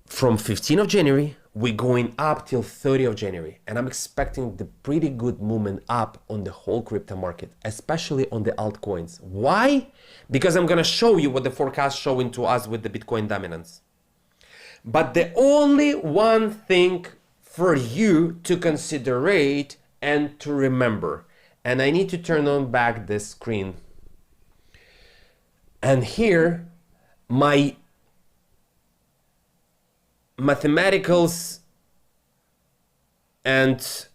From 15th of January, we're going up till 30th of January. And I'm expecting the pretty good movement up on the whole crypto market, especially on the altcoins. Why? Because I'm going to show you what the forecast showing to us with the Bitcoin dominance. But the only one thing for you to considerate and to remember, and I need to turn on back the screen. And here, my mathematicals and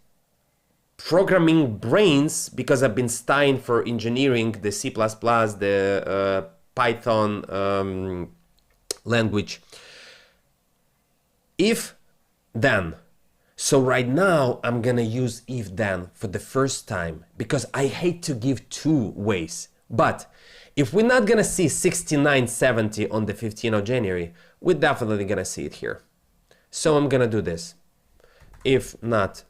programming brains, because I've been studying for engineering the C++, the Python language. If then. So right now I'm gonna use if then for the first time, because I hate to give two ways. But if we're not gonna see 69.70 on the 15th of January, we're definitely gonna see it here. So I'm gonna do this. If not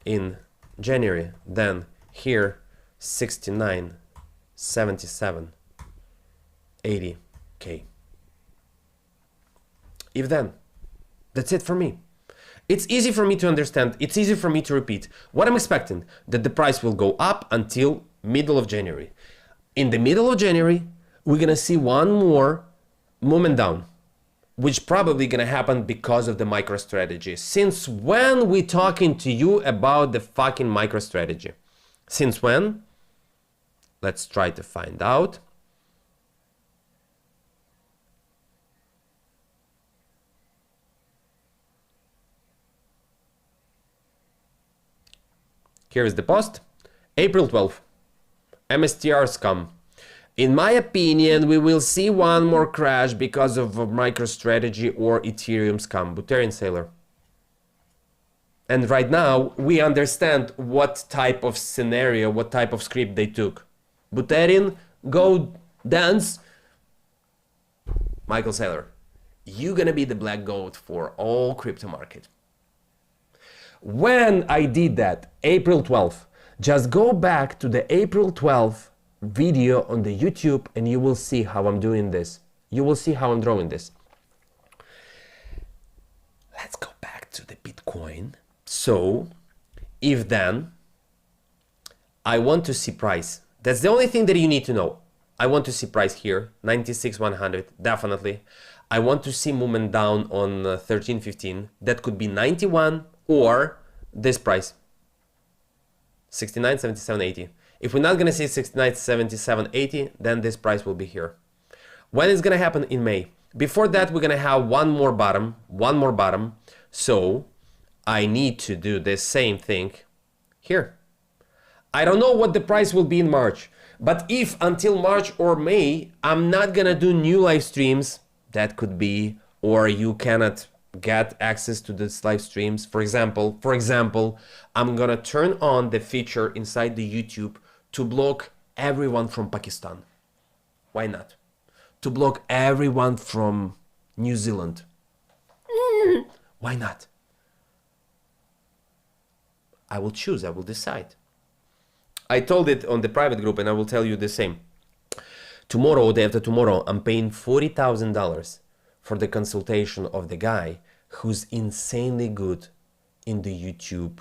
in January, then here 69.77, 80K. If then, that's it for me. It's easy for me to understand. It's easy for me to repeat. What I'm expecting, that the price will go up until middle of January. In the middle of January, we're gonna see one more movement down, which probably gonna happen because of the MicroStrategy. Since when we talking to you about the fucking MicroStrategy? Since when? Let's try to find out. Here is the post. April 12th. MSTR scam. In my opinion, we will see one more crash because of a MicroStrategy or Ethereum scam. Buterin Sailor. And right now, we understand what type of scenario, what type of script they took. Buterin, go dance. Michael Saylor, you're gonna be the black goat for all crypto market. When I did that, April 12th, just go back to the April 12th video on the YouTube and you will see how I'm doing this. You will see how I'm drawing this. Let's go back to the Bitcoin. So, if then, I want to see price. That's the only thing that you need to know. I want to see price here, 96,100, definitely. I want to see movement down on 13.15. That could be 91 or this price, 69.77.80. If we're not gonna see 69.77.80, then this price will be here. When it's gonna happen? In May. Before that, we're gonna have one more bottom. So I need to do the same thing here. I don't know what the price will be in March, but if until March or May, I'm not gonna do new live streams, that could be, or you cannot get access to these live streams. For example, I'm gonna turn on the feature inside the YouTube to block everyone from Pakistan. Why not? To block everyone from New Zealand. Why not? I will choose, I will decide. I told it on the private group and I will tell you the same. Tomorrow, day after tomorrow, I'm paying $40,000 for the consultation of the guy who's insanely good in the YouTube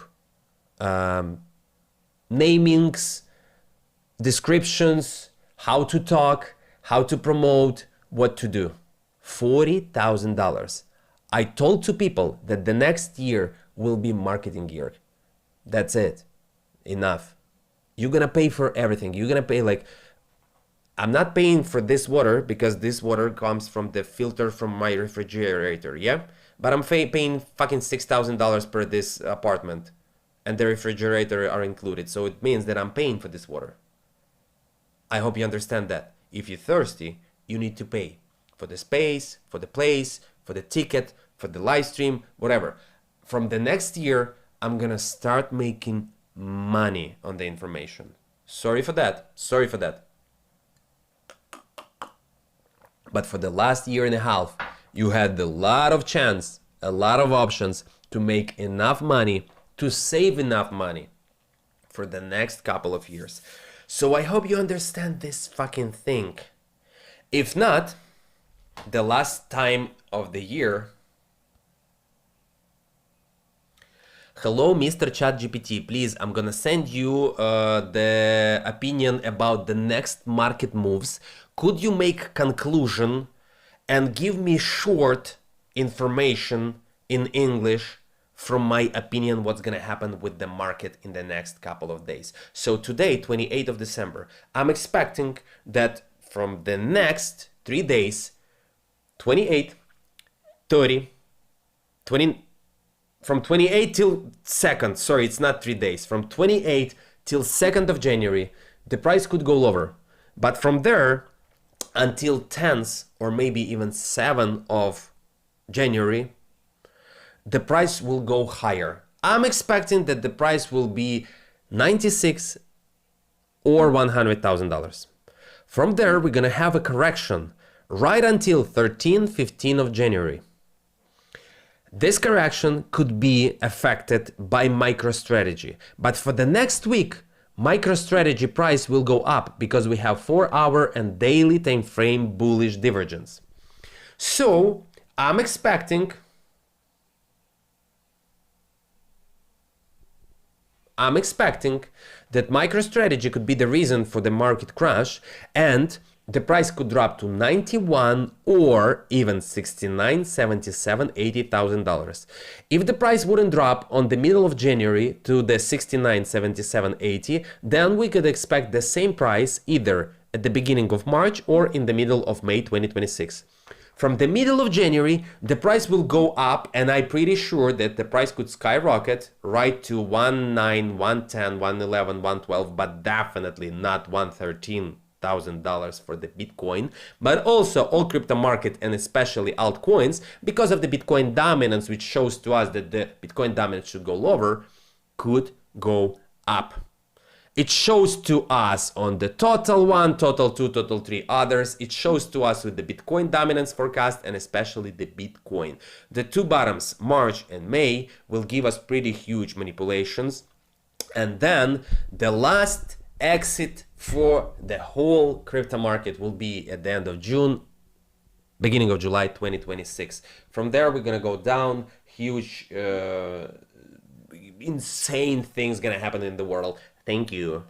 namings, descriptions, how to talk, how to promote, what to do. $40,000. I told two people that the next year will be marketing year. That's it. Enough. You're gonna pay for everything. You're gonna pay like, I'm not paying for this water because this water comes from the filter from my refrigerator, yeah? But I'm paying fucking $6,000 per this apartment and the refrigerator are included. So it means that I'm paying for this water. I hope you understand that. If you're thirsty, you need to pay for the space, for the place, for the ticket, for the live stream, whatever. From the next year, I'm gonna start making money on the information. Sorry for that. Sorry for that. But for the last year and a half, you had a lot of chance, a lot of options to make enough money, to save enough money for the next couple of years. So I hope you understand this fucking thing. If not, the last time of the year. Hello, Mr. ChatGPT. Please, I'm gonna send you the opinion about the next market moves. Could you make conclusion and give me short information in English from my opinion what's gonna happen with the market in the next couple of days? So today, 28th of December, I'm expecting that from the next 3 days, 28, 30, 20, from 28 till 2nd, sorry, it's not 3 days, from 28 till 2nd of January, the price could go lower. But from there until 10th or maybe even 7th of January, the price will go higher. I'm expecting that the price will be $96 or $100,000. From there, we're gonna have a correction right until 13, 15 of January. This correction could be affected by MicroStrategy, but for the next week, MicroStrategy price will go up because we have 4-hour and daily time frame bullish divergence. So I'm expecting that MicroStrategy could be the reason for the market crash, and the price could drop to 91 or even 69, 77, $80,000. If the price wouldn't drop on the middle of January to the 69, 77, 80, then we could expect the same price either at the beginning of March or in the middle of May 2026. From the middle of January, the price will go up, and I'm pretty sure that the price could skyrocket right to 109, 110, 111, 112, but definitely not $113,000 for the Bitcoin, but also all crypto market and especially altcoins, because of the Bitcoin dominance, which shows to us that the Bitcoin dominance should go lower, could go up. It shows to us on the total 1, total 2, total 3 others. It shows to us with the Bitcoin dominance forecast and especially the Bitcoin. The two bottoms, March and May, will give us pretty huge manipulations. And then the last exit for the whole crypto market will be at the end of June, beginning of July 2026. From there, we're going to go down, huge, insane things going to happen in the world. Thank you.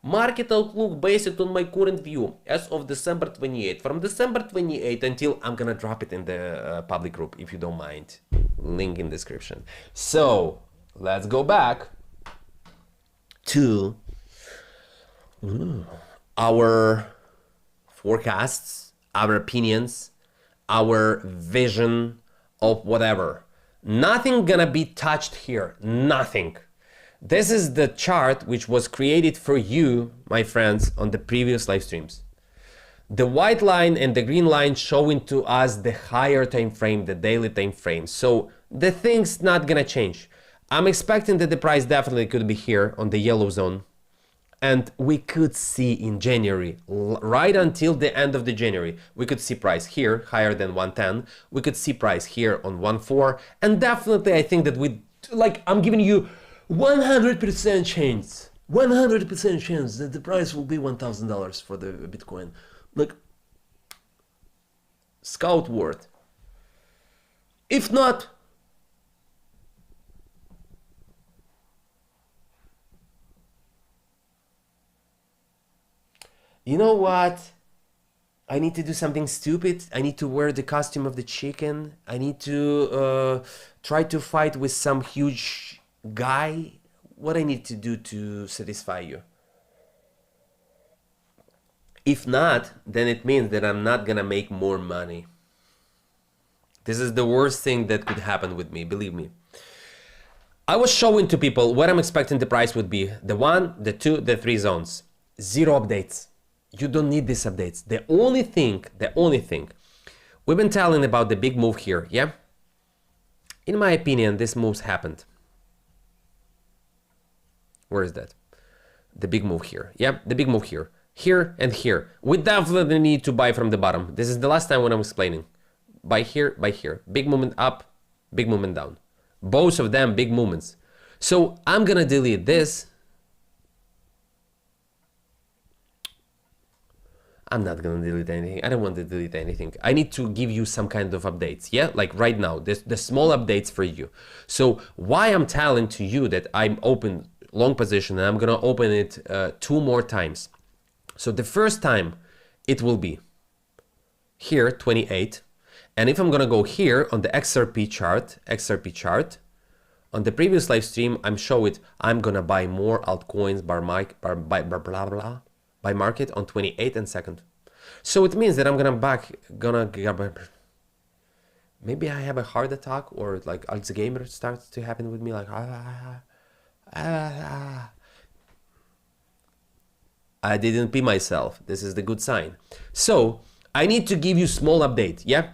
Market outlook based on my current view as of December 28. From December 28 until I'm gonna drop it in the public group if you don't mind. Link in description. So let's go back to our forecasts, our opinions, our vision of whatever. Nothing gonna be touched here, nothing. This is the chart which was created for you, my friends, on the previous live streams. The white line and the green line showing to us the higher time frame, the daily time frame. So the thing's not gonna change. I'm expecting that the price definitely could be here on the yellow zone. And we could see in January, right until the end of the January, we could see price here higher than 110. We could see price here on 1.4. And definitely I think that I'm giving you 100% chance, 100% chance that the price will be $1,000 for the Bitcoin. Like, scout word. If not, you know what? I need to do something stupid. I need to wear the costume of the chicken. I need to try to fight with some huge guy. What I need to do to satisfy you? If not, then it means that I'm not gonna make more money. This is the worst thing that could happen with me, believe me. I was showing to people what I'm expecting the price would be. The 1, the 2, the 3 zones. 0 updates. You don't need these updates. The only thing We've been telling about the big move here, yeah? In my opinion, this move's happened. Where is that? The big move here, yeah? The big move here. Here and here. We definitely need to buy from the bottom. This is the last time when I'm explaining. Buy here, buy here. Big movement up, big movement down. Both of them big movements. So I'm gonna delete this. I'm not gonna delete anything. I don't want to delete anything. I need to give you some kind of updates, yeah? Like right now, the small updates for you. So why I'm telling to you that I'm open long position and I'm gonna open it 2 more times. So the first time it will be here, 28. And if I'm gonna go here on the XRP chart, on the previous live stream, I'm gonna buy more altcoins by market on 28 and 2nd. So it means that I'm maybe I have a heart attack or like Alzheimer's starts to happen with me, like I didn't pee myself. This is the good sign. So I need to give you small update, yeah?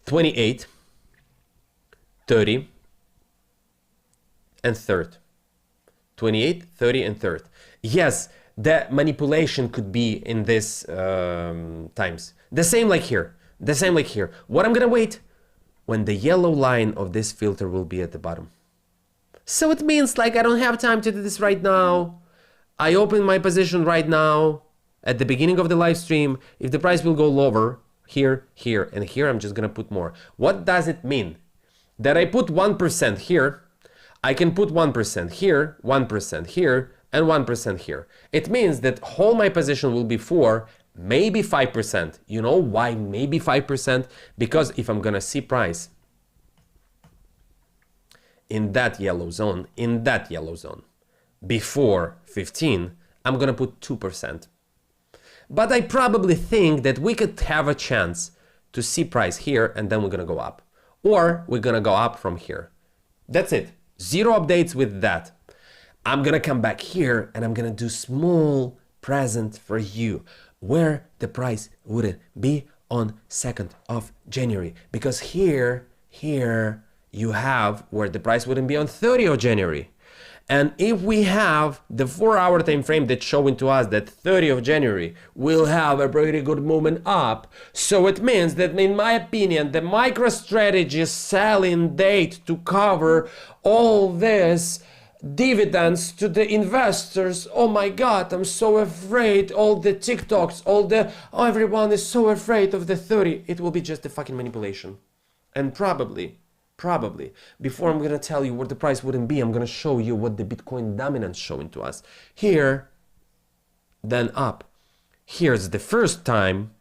28, 30, and 3rd. 28, 30, and 3rd. Yes, the manipulation could be in this times. The same like here. The same like here. What I'm gonna wait? When the yellow line of this filter will be at the bottom. So it means like I don't have time to do this right now. I open my position right now at the beginning of the live stream. If the price will go lower, here, here, and here, I'm just gonna put more. What does it mean? That I put 1% here, I can put 1% here, 1% here, and 1% here. It means that whole my position will be 4, maybe 5%. You know why maybe 5%? Because if I'm gonna see price in that yellow zone, before 15, I'm gonna put 2%. But I probably think that we could have a chance to see price here and then we're gonna go up. Or we're gonna go up from here. That's it. 0 updates with that. I'm gonna come back here and I'm gonna do small present for you where the price wouldn't be on 2nd of January. Because here you have where the price wouldn't be on 30th of January. And if we have the 4-hour time frame that's showing to us that 30th of January will have a pretty good movement up, so it means that in my opinion the MicroStrategy selling date to cover all this dividends to the investors. Oh my god, I'm so afraid. All the TikToks, everyone is so afraid of the 30. It will be just a fucking manipulation. And probably, before I'm gonna tell you what the price wouldn't be, I'm gonna show you what the Bitcoin dominance showing to us. Here, then up. Here's the first time.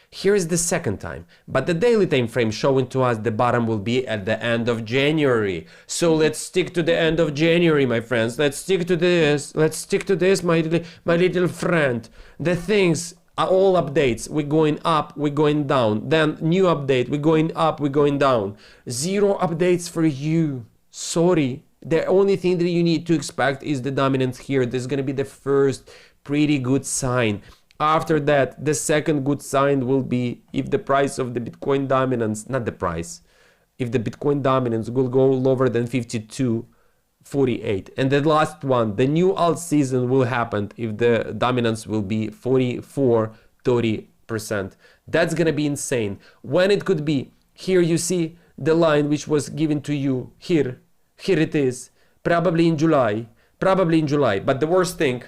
Here is the second time. But the daily time frame showing to us the bottom will be at the end of January. So let's stick to the end of January, my friends. Let's stick to this. Let's stick to this, my little friend. The things are all updates. We're going up, we're going down. Then new update, we're going up, we're going down. 0 updates for you. Sorry. The only thing that you need to expect is the dominance here. This is going to be the first pretty good sign. After that, the second good sign will be if the price of the Bitcoin dominance, not the price, if the Bitcoin dominance will go lower than 52.48. And the last one, the new alt season will happen if the dominance will be 44-30%. That's gonna be insane. When it could be, here you see the line which was given to you, here it is, probably in July, but the worst thing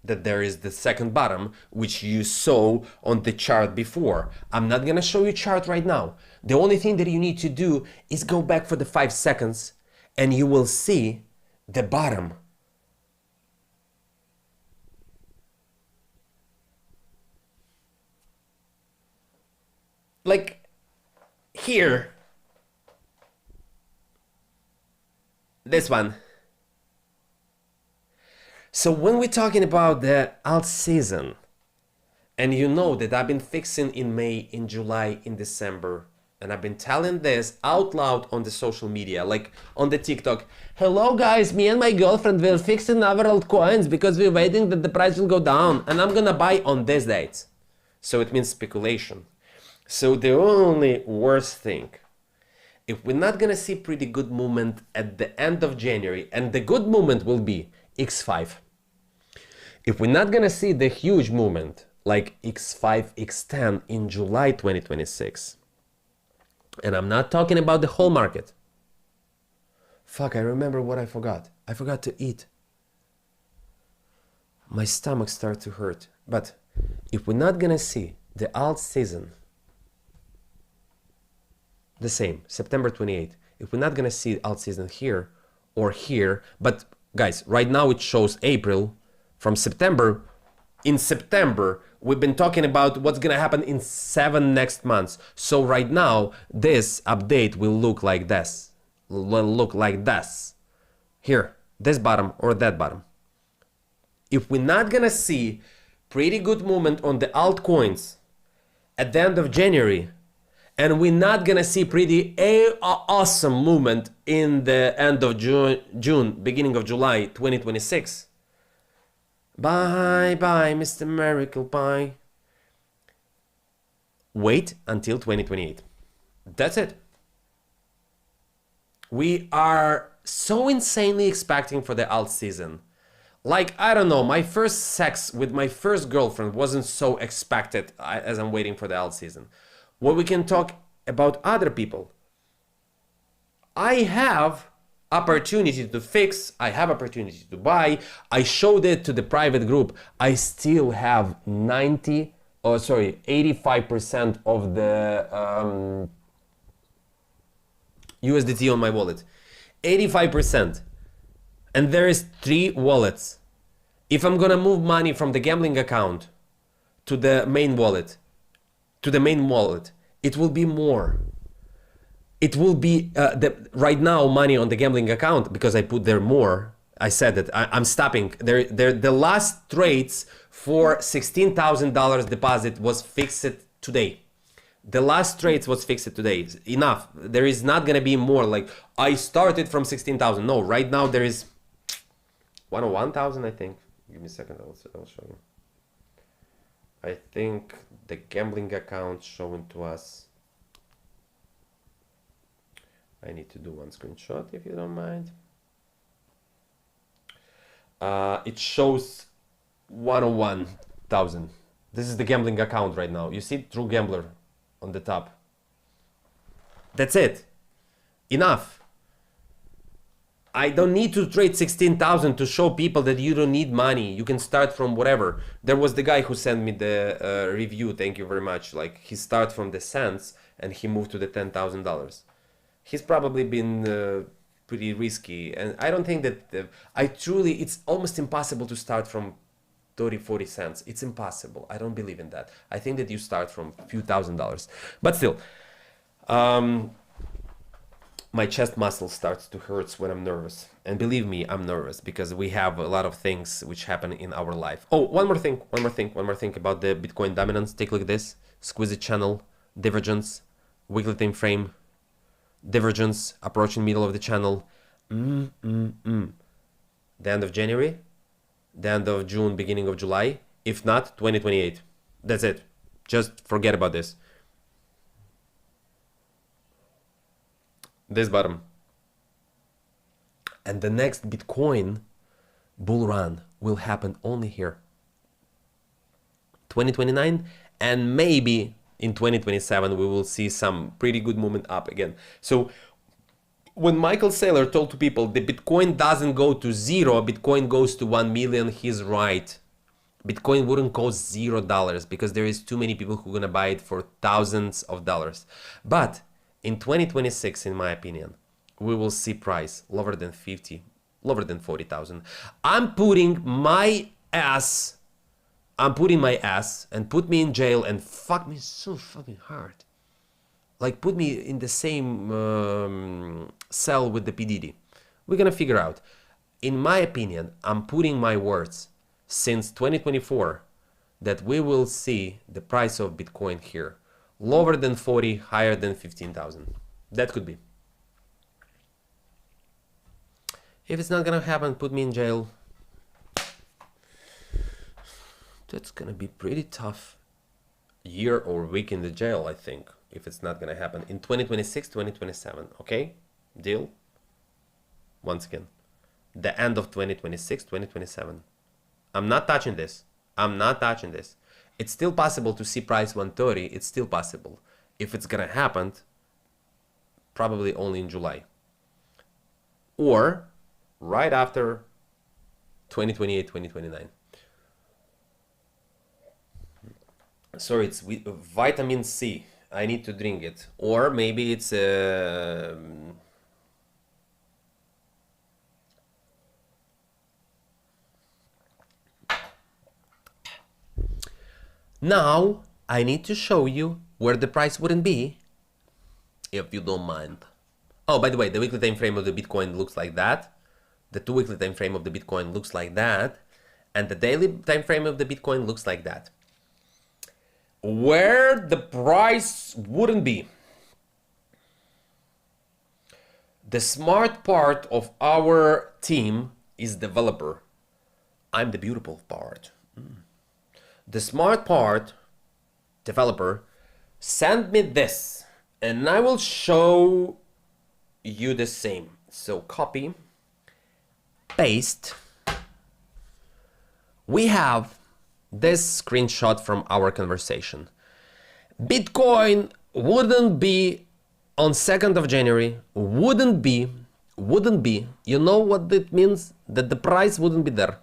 that there is the second bottom, which you saw on the chart before. I'm not gonna show you chart right now. The only thing that you need to do is go back for the 5 seconds and you will see the bottom. Like here, this one. So when we're talking about the alt season, and you know that I've been fixing in May, in July, in December, and I've been telling this out loud on the social media, like on the TikTok. Hello guys, me and my girlfriend will fix another altcoins because we're waiting that the price will go down, and I'm gonna buy on this date. So it means speculation. So the only worst thing, if we're not gonna see pretty good movement at the end of January, and the good movement will be X5. If we're not gonna see the huge movement like X5, X10 in July 2026, and I'm not talking about the whole market. Fuck, I remember what I forgot. I forgot to eat. My stomach starts to hurt. But if we're not gonna see the alt season, the same, September 28th, if we're not gonna see alt season here or here, but guys, right now it shows April from September. In September, we've been talking about what's gonna happen in 7 next months. So right now, this update will look like this. Here, this bottom or that bottom. If we're not gonna see pretty good movement on the altcoins at the end of January, and we're not gonna see pretty awesome movement in the end of June, beginning of July 2026, bye bye, Mr. Miracle, bye. Wait until 2028. That's it. We are so insanely expecting for the alt season. Like, I don't know, my first sex with my first girlfriend wasn't so expected as I'm waiting for the alt season. What we can talk about other people. I have opportunity to fix, I have opportunity to buy. I showed it to the private group. I still have 85% of the USDT on my wallet. 85%. And there is 3 wallets. If I'm gonna move money from the gambling account to the main wallet, it will be more. It will be right now money on the gambling account because I put there more. I said that I'm stopping. The last trades for $16,000 deposit was fixed today. The last trades was fixed today. Enough. There is not gonna be more. Like, I started from 16,000. No, right now there is 101,000, I think. Give me a second. I'll show you. I think the gambling account showing to us. I need to do one screenshot if you don't mind. It shows 101,000. This is the gambling account right now. You see True Gambler on the top. That's it. Enough. I don't need to trade 16,000 to show people that you don't need money. You can start from whatever. There was the guy who sent me the review. Thank you very much. Like, he started from the cents and he moved to the $10,000. He's probably been pretty risky. And I don't think that it's almost impossible to start from 30, 40 cents. It's impossible. I don't believe in that. I think that you start from a few $1,000s. But still, my chest muscle starts to hurt when I'm nervous. And believe me, I'm nervous because we have a lot of things which happen in our life. Oh, one more thing about the Bitcoin dominance. Take a look at this. Squeeze channel, divergence, weekly time frame, divergence, approaching middle of the channel. The end of January, the end of June, beginning of July. If not, 2028. That's it. Just forget about this. This bottom. And the next Bitcoin bull run will happen only here. 2029, and maybe in 2027 we will see some pretty good movement up again. So when Michael Saylor told to people the Bitcoin doesn't go to zero, Bitcoin goes to 1 million, he's right. Bitcoin wouldn't cost $0 because there is too many people who are gonna buy it for thousands of dollars. But in 2026, in my opinion, we will see price lower than 50, lower than 40,000. I'm putting my ass and put me in jail and fuck me so fucking hard. Like, put me in the same cell with the P. Diddy. We're gonna figure out. In my opinion, I'm putting my words since 2024 that we will see the price of Bitcoin here Lower than 40, higher than 15,000. That could be. If it's not gonna happen, put me in jail. That's gonna be pretty tough year or week in the jail, I think, if it's not gonna happen in 2026, 2027. Okay, deal? Once again, the end of 2026, 2027. I'm not touching this. I'm not touching this. It's still possible to see price 130. It's still possible. If it's gonna happen, probably only in July. Or right after 2028, 2029. Sorry, it's vitamin C. I need to drink it. Or maybe it's now I need to show you where the price wouldn't be, if you don't mind. Oh, by the way, the weekly time frame of the Bitcoin looks like that. The 2 weekly time frame of the Bitcoin looks like that. And the daily time frame of the Bitcoin looks like that. Where the price wouldn't be. The smart part of our team is developer. I'm the beautiful part. The smart part, developer, send me this and I will show you the same. So copy, paste. We have this screenshot from our conversation. Bitcoin wouldn't be on 2nd of January, wouldn't be, you know what that means? That the price wouldn't be there.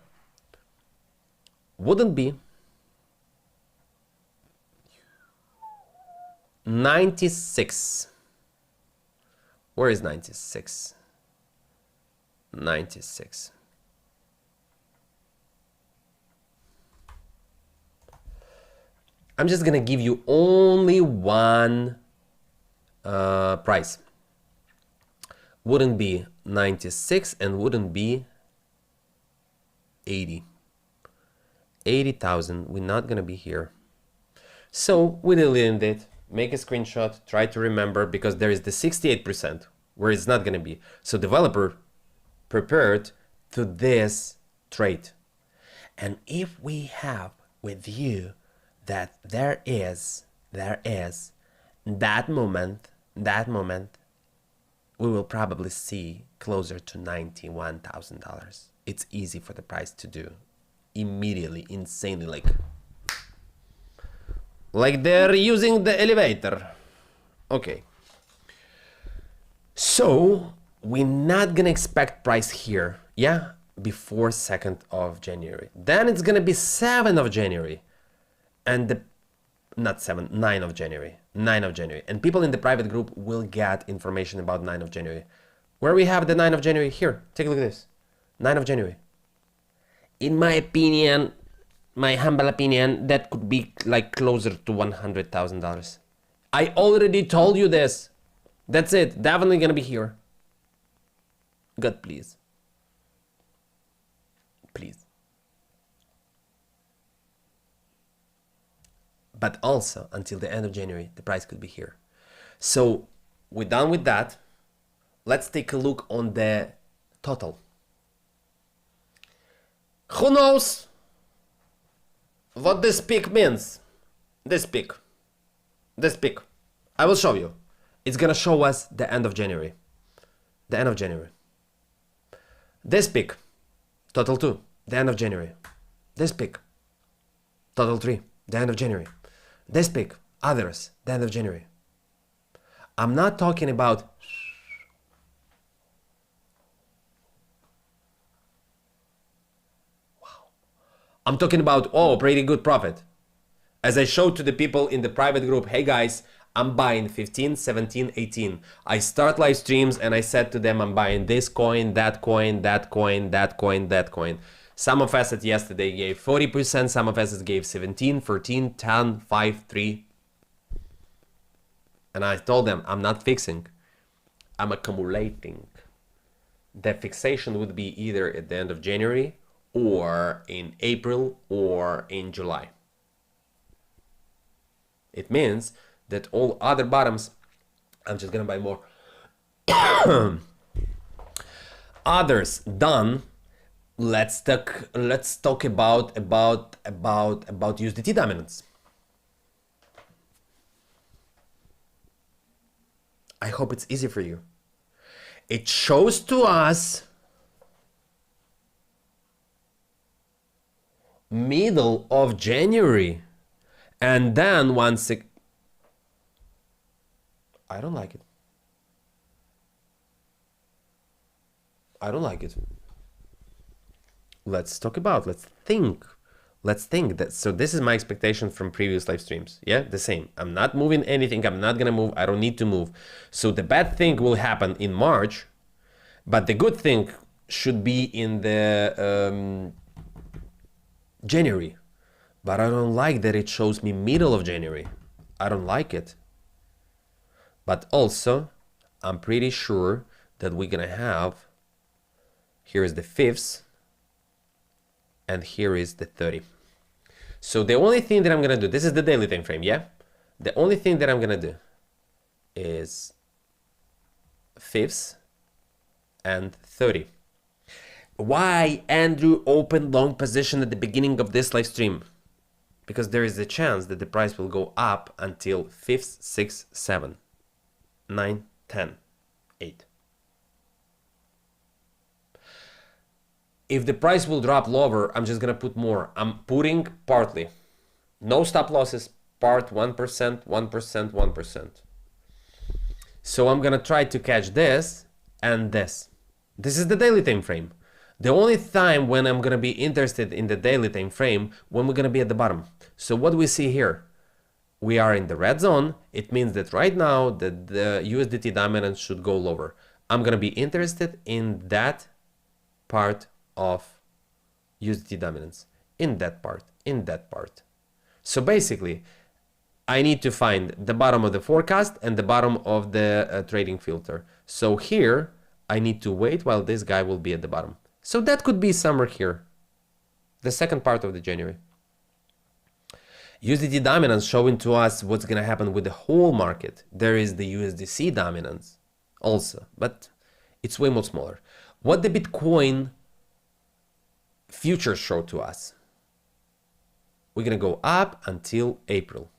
Wouldn't be 96. Where is 96? 96. I'm just gonna give you only one price. Wouldn't be 96 and wouldn't be 80. 80,000. We're not gonna be here. So we deleted it. Make a screenshot. Try to remember, because there is the 68% where it's not gonna be. So developer prepared to this trade. And if we have with you that there is that moment, we will probably see closer to $91,000. It's easy for the price to do immediately, insanely, like they're using the elevator. Okay. So we're not gonna expect price here, yeah, before 2nd of January. Then it's gonna be 7th of January. And the, not 7, 9 of January. 9 of January. And people in the private group will get information about 9 of January. Where we have the 9 of January? Here, take a look at this. 9 of January. In my opinion, my humble opinion, that could be like closer to $100,000. I already told you this. That's it. Definitely gonna be here. God, please. Please. But also, until the end of January, the price could be here. So, we're done with that. Let's take a look on the total. Who knows what this peak means? This peak. This peak. I will show you. It's gonna show us the end of January. The end of January. This peak. Total 2. The end of January. This peak. Total 3. The end of January. This peak. Others. The end of January. I'm not talking about I'm talking about, oh, pretty good profit. As I showed to the people in the private group, hey guys, I'm buying 15, 17, 18. I start live streams and I said to them, I'm buying this coin, that coin, that coin, that coin, that coin. Some of assets yesterday gave 40%, some of assets gave 17, 14, 10, 5, 3. And I told them, I'm not fixing, I'm accumulating. The fixation would be either at the end of January or in April or in July. It means that all other bottoms, I'm just gonna buy more. Others done. Let's talk about USDT dominance. I hope it's easy for you. It shows to us middle of January, and then once it, I don't like it. I don't like it. Let's talk about, let's think that, so this is my expectation from previous live streams. Yeah, the same. I'm not moving anything. I'm not gonna move. I don't need to move. So the bad thing will happen in March, but the good thing should be in the January. But I don't like that it shows me middle of January. I don't like it. But also, I'm pretty sure that we're gonna have, here is the 5th, and here is the 30. So the only thing that I'm gonna do, this is the daily time frame, yeah? The only thing that I'm gonna do is 5th and 30. Why Andrew opened long position at the beginning of this live stream? Because there is a chance that the price will go up until 5th, 6th, 7, 9, 10, 8. If the price will drop lower, I'm just gonna put more. I'm putting partly. No stop losses, part 1%, 1%, 1%. So I'm gonna try to catch this and this. This is the daily time frame. The only time when I'm gonna be interested in the daily time frame, when we're gonna be at the bottom. So what we see here, we are in the red zone. It means that right now that the USDT dominance should go lower. I'm gonna be interested in that part of USDT dominance, in that part. So basically, I need to find the bottom of the forecast and the bottom of the trading filter. So here, I need to wait while this guy will be at the bottom. So that could be somewhere here, the second part of the January. USDT dominance showing to us what's gonna happen with the whole market. There is the USDC dominance also, but it's way more smaller. What the Bitcoin futures show to us, we're gonna go up until April.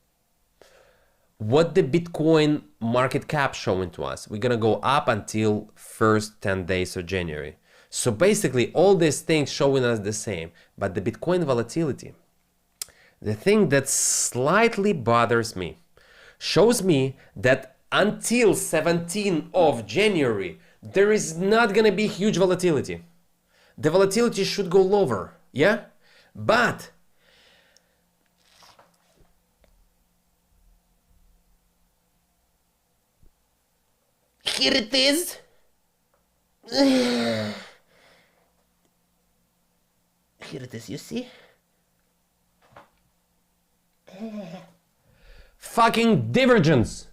What the Bitcoin market cap showing to us, we're gonna go up until first 10 days of January. So basically all these things showing us the same, but the Bitcoin volatility, the thing that slightly bothers me, shows me that until 17th of January, there is not gonna be huge volatility. The volatility should go lower, yeah? But here it is. Here it is, you see? Fucking divergence.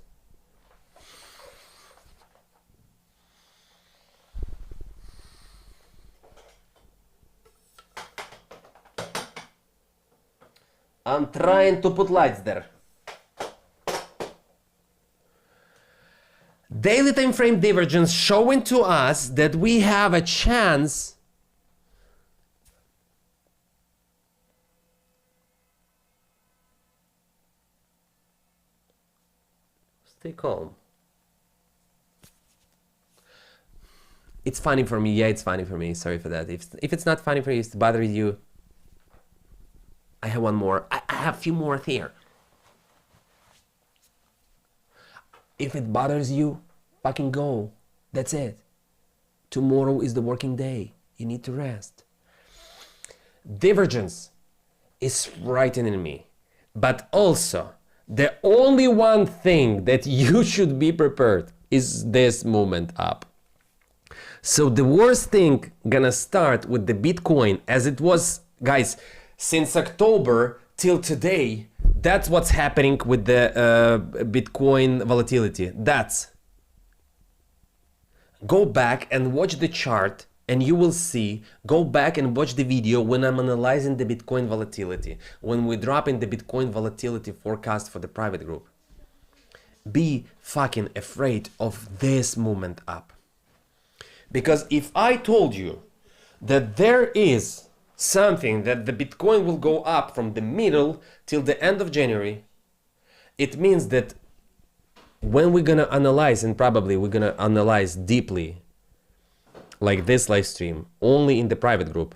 I'm trying to put lights there. Daily time frame divergence showing to us that we have a chance stay calm. It's funny for me. Yeah, it's funny for me. Sorry for that. If it's not funny for you, it's bothering you. I have one more. I have a few more here. If it bothers you, fucking go. That's it. Tomorrow is the working day. You need to rest. Divergence is frightening me. But also, the only one thing that you should be prepared is this movement up. So the worst thing gonna start with the Bitcoin as it was, guys, since October till today. That's what's happening with the Bitcoin volatility. That's. Go back and watch the chart and you will see, go back and watch the video when I'm analyzing the Bitcoin volatility, when we drop in the Bitcoin volatility forecast for the private group. be fucking afraid of this movement up. Because if I told you that there is something that the Bitcoin will go up from the middle till the end of January, it means that when we're gonna analyze, and probably we're gonna analyze deeply, like this live stream, only in the private group,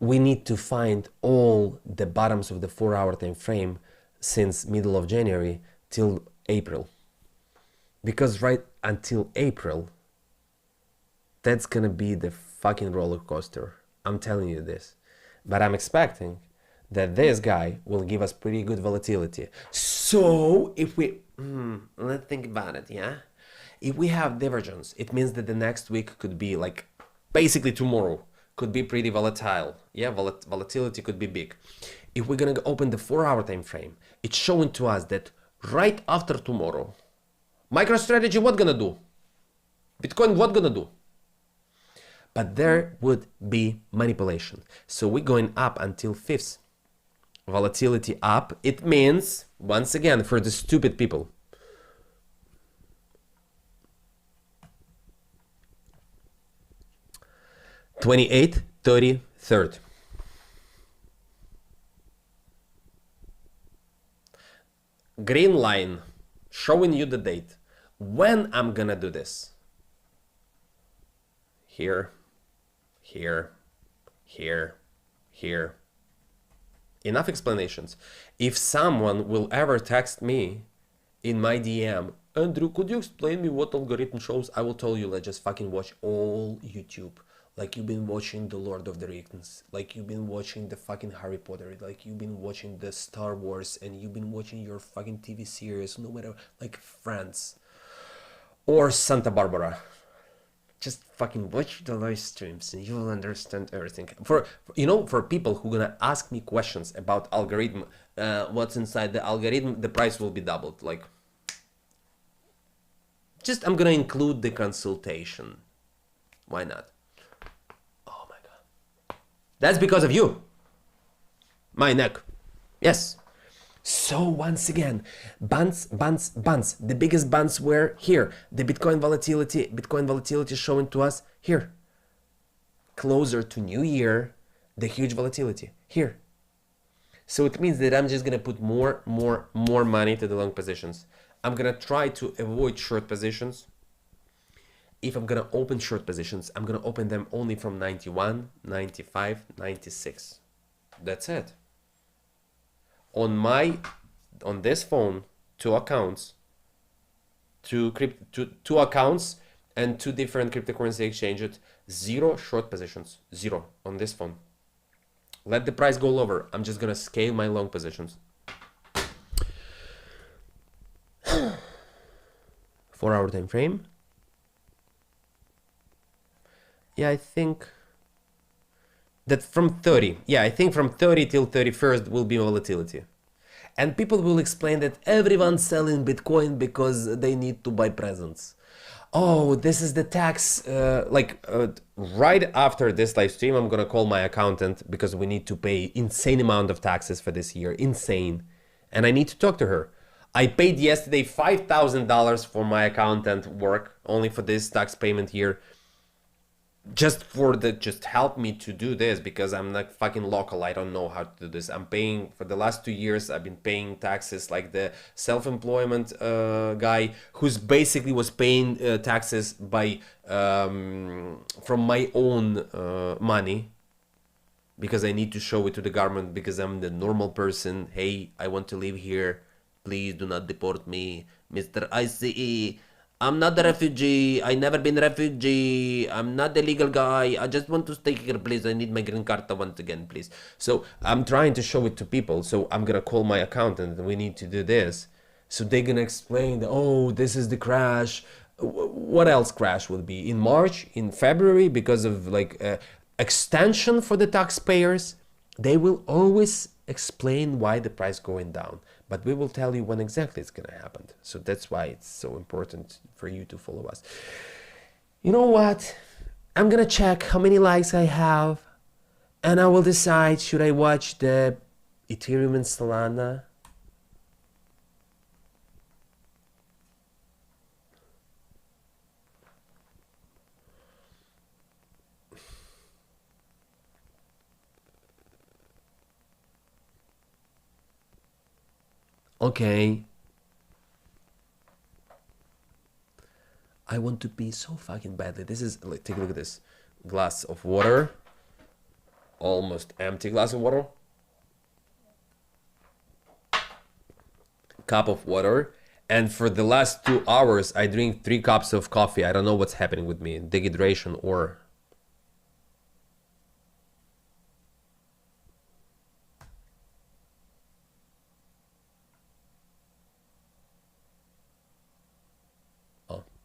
we need to find all the bottoms of the 4-hour time frame since middle of January till April. Because right until April, that's gonna be the fucking roller coaster. I'm telling you this. But I'm expecting that this guy will give us pretty good volatility. So if we, let's think about it, yeah? If we have divergence, it means that the next week could be like, basically tomorrow, could be pretty volatile. Yeah, volatility could be big. If we're gonna open the 4-hour time frame, it's showing to us that right after tomorrow, MicroStrategy what gonna do? Bitcoin what gonna do? But there would be manipulation. So we're going up until 5th. Volatility up, it means, once again, for the stupid people, (28th, 33rd). Green line showing you the date. When I'm gonna do this? Here, here, here, here. Enough explanations. If someone will ever text me in my DM, Andrew, could you explain me what algorithm shows? I will tell you, let's just fucking watch all YouTube. Like you've been watching The Lord of the Rings, like you've been watching the fucking Harry Potter, like you've been watching the Star Wars, and you've been watching your fucking TV series, no matter, like Friends or Santa Barbara. Just fucking watch the live streams and you will understand everything. For people who gonna ask me questions about algorithm, what's inside the algorithm, the price will be doubled. Like, just I'm gonna include the consultation. Why not? Oh my god. That's because of you. My neck. Yes. So once again, bands. The biggest bands were here. The Bitcoin volatility showing to us here. Closer to New Year, the huge volatility here. So it means that I'm just gonna put more money to the long positions. I'm gonna try to avoid short positions. If I'm gonna open short positions, I'm gonna open them only from 91, 95, 96. That's it. On this phone, two accounts and 2 different cryptocurrency exchanges, 0 short positions, 0 on this phone. Let the price go lower. I'm just gonna scale my long positions. 4-hour time frame. Yeah, I think that from 30 till 31st will be volatility. And people will explain that everyone's selling Bitcoin because they need to buy presents. Oh, this is the tax. Right after this live stream, I'm gonna call my accountant because we need to pay insane amount of taxes for this year. Insane. And I need to talk to her. I paid yesterday $5,000 for my accountant work, only for this tax payment here. Just help me to do this because I'm not fucking local. I don't know how to do this. I'm paying for the last 2 years. I've been paying taxes like the self-employment guy who's basically was paying taxes by from my own money because I need to show it to the government because I'm the normal person. Hey, I want to live here. Please do not deport me, Mr. ICE. I'm not a refugee. I never been a refugee. I'm not the legal guy. I just want to stay here, please. I need my green card once again, please. So I'm trying to show it to people. So I'm gonna call my accountant and we need to do this. So they're gonna explain that, oh, this is the crash. What else crash will be? In March, in February, because of like extension for the taxpayers. They will always explain why the price going down. But we will tell you when exactly it's going to happen. So that's why it's so important for you to follow us. You know what? I'm going to check how many likes I have. And I will decide, should I watch the Ethereum and Solana? Okay. I want to pee so fucking badly. This is, like, take a look at this. Glass of water. Almost empty glass of water. Cup of water. And for the last 2 hours, I drink 3 cups of coffee. I don't know what's happening with me. Dehydration or...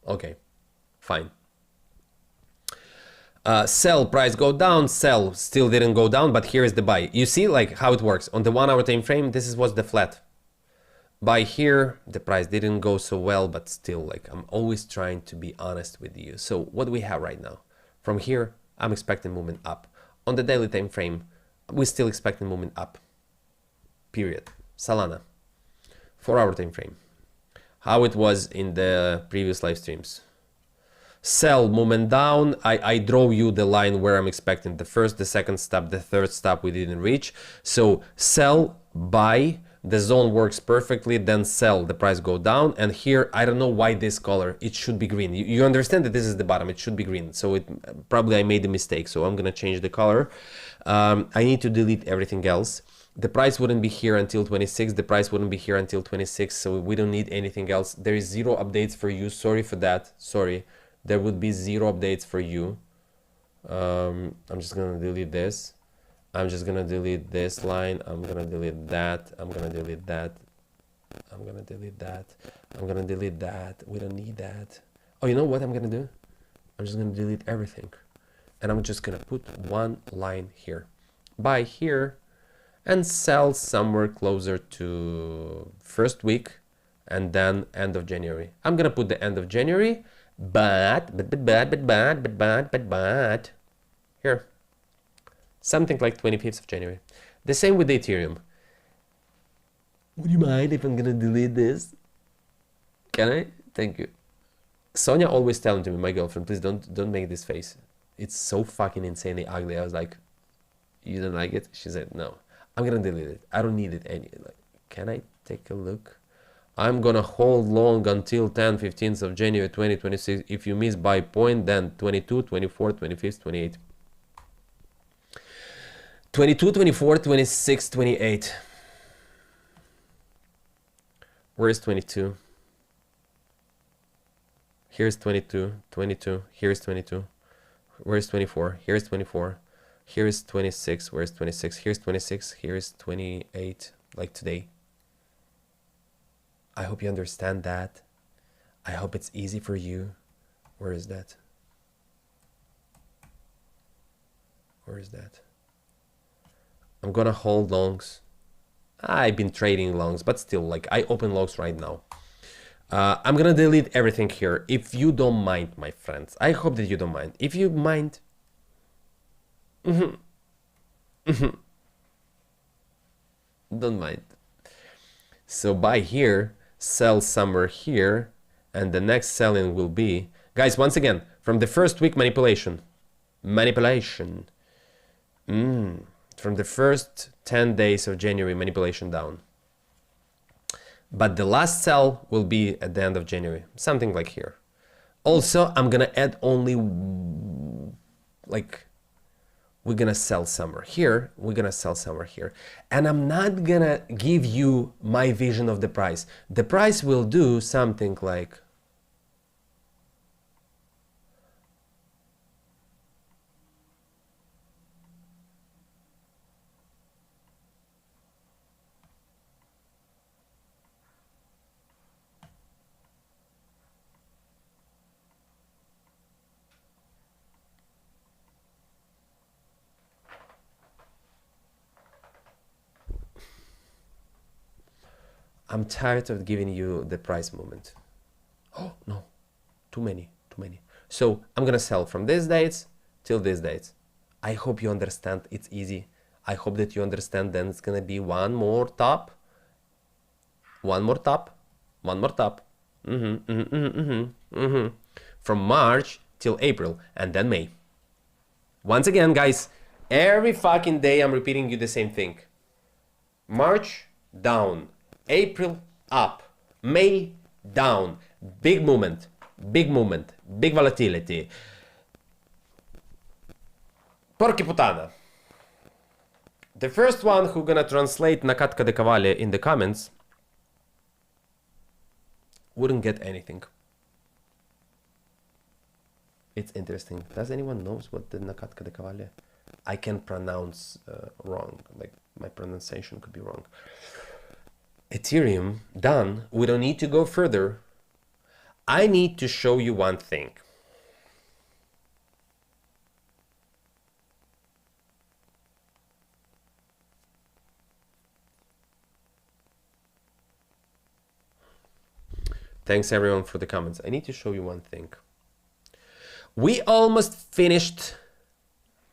Okay, fine. Sell, price go down, sell, still didn't go down, but here is the buy. You see like how it works. On the 1 hour time frame, this is what's the flat. Buy here, the price didn't go so well, but still, like, I'm always trying to be honest with you. So what do we have right now? From here, I'm expecting movement up. On the daily time frame, we're still expecting movement up. Period. Solana, 4 hour time frame. How it was in the previous live streams. Sell, movement down. I draw you the line where I'm expecting the first, the second stop, the third stop we didn't reach. So sell, buy, the zone works perfectly, then sell, the price go down. And here, I don't know why this color, it should be green. You understand that this is the bottom, it should be green. So it probably I made a mistake. So I'm gonna change the color. I need to delete everything else. The price wouldn't be here until 26. The price wouldn't be here until 26. So we don't need anything else. There is 0 updates for you. Sorry for that. Sorry. There would be 0 updates for you. I'm just going to delete this. I'm just going to delete this line. I'm going to delete that. I'm going to delete that. I'm going to delete that. I'm going to delete that. We don't need that. Oh, you know what I'm going to do? I'm just going to delete everything. And I'm just going to put one line here. Buy here. And sell somewhere closer to first week and then end of January. I'm gonna put the end of January, but here, something like 25th of January. The same with the Ethereum. Would you mind if I'm gonna delete this? Can I? Thank you. Sonia always telling to me, my girlfriend, please don't make this face. It's so fucking insanely ugly. I was like, you don't like it? She said no. I'm gonna delete it. I don't need it any. Like, can I take a look? I'm gonna hold long until 15th of January 2026. If you miss by point, then 22, 24, 25, 28. 22, 24, 26, 28. Where is 22? Here's 22, 22. Here's 22. Where's 24? Here's 24. Here's 26, where's 26? Here's 26, here's 28, like today. I hope you understand that. I hope it's easy for you. Where is that? Where is that? I'm gonna hold longs. I've been trading longs, but still, like, I open longs right now. I'm gonna delete everything here. If you don't mind, my friends. I hope that you don't mind. If you mind, don't mind. So buy here, sell somewhere here, and the next selling will be, guys, once again, from the first week manipulation, from the first 10 days of January, manipulation down. But the last sell will be at the end of January, something like here. Also, I'm gonna add only, like, we're gonna sell somewhere here, we're gonna sell somewhere here. And I'm not gonna give you my vision of the price. The price will do something like, I'm tired of giving you the price movement. Oh, no, too many. So I'm gonna sell from these dates till these dates. I hope you understand it's easy. I hope that you understand then it's gonna be one more top, one more top, one more top. From March till April and then May. Once again, guys, every fucking day I'm repeating you the same thing. March, down. April up, May down, big movement, big volatility. Porky putana. The first one who gonna translate Nakatka de Cavalli in the comments wouldn't get anything. It's interesting. Does anyone knows what the Nakatka de Cavalli? I can pronounce wrong, like my pronunciation could be wrong. Ethereum, done. We don't need to go further. I need to show you one thing. Thanks everyone for the comments. I need to show you one thing. We almost finished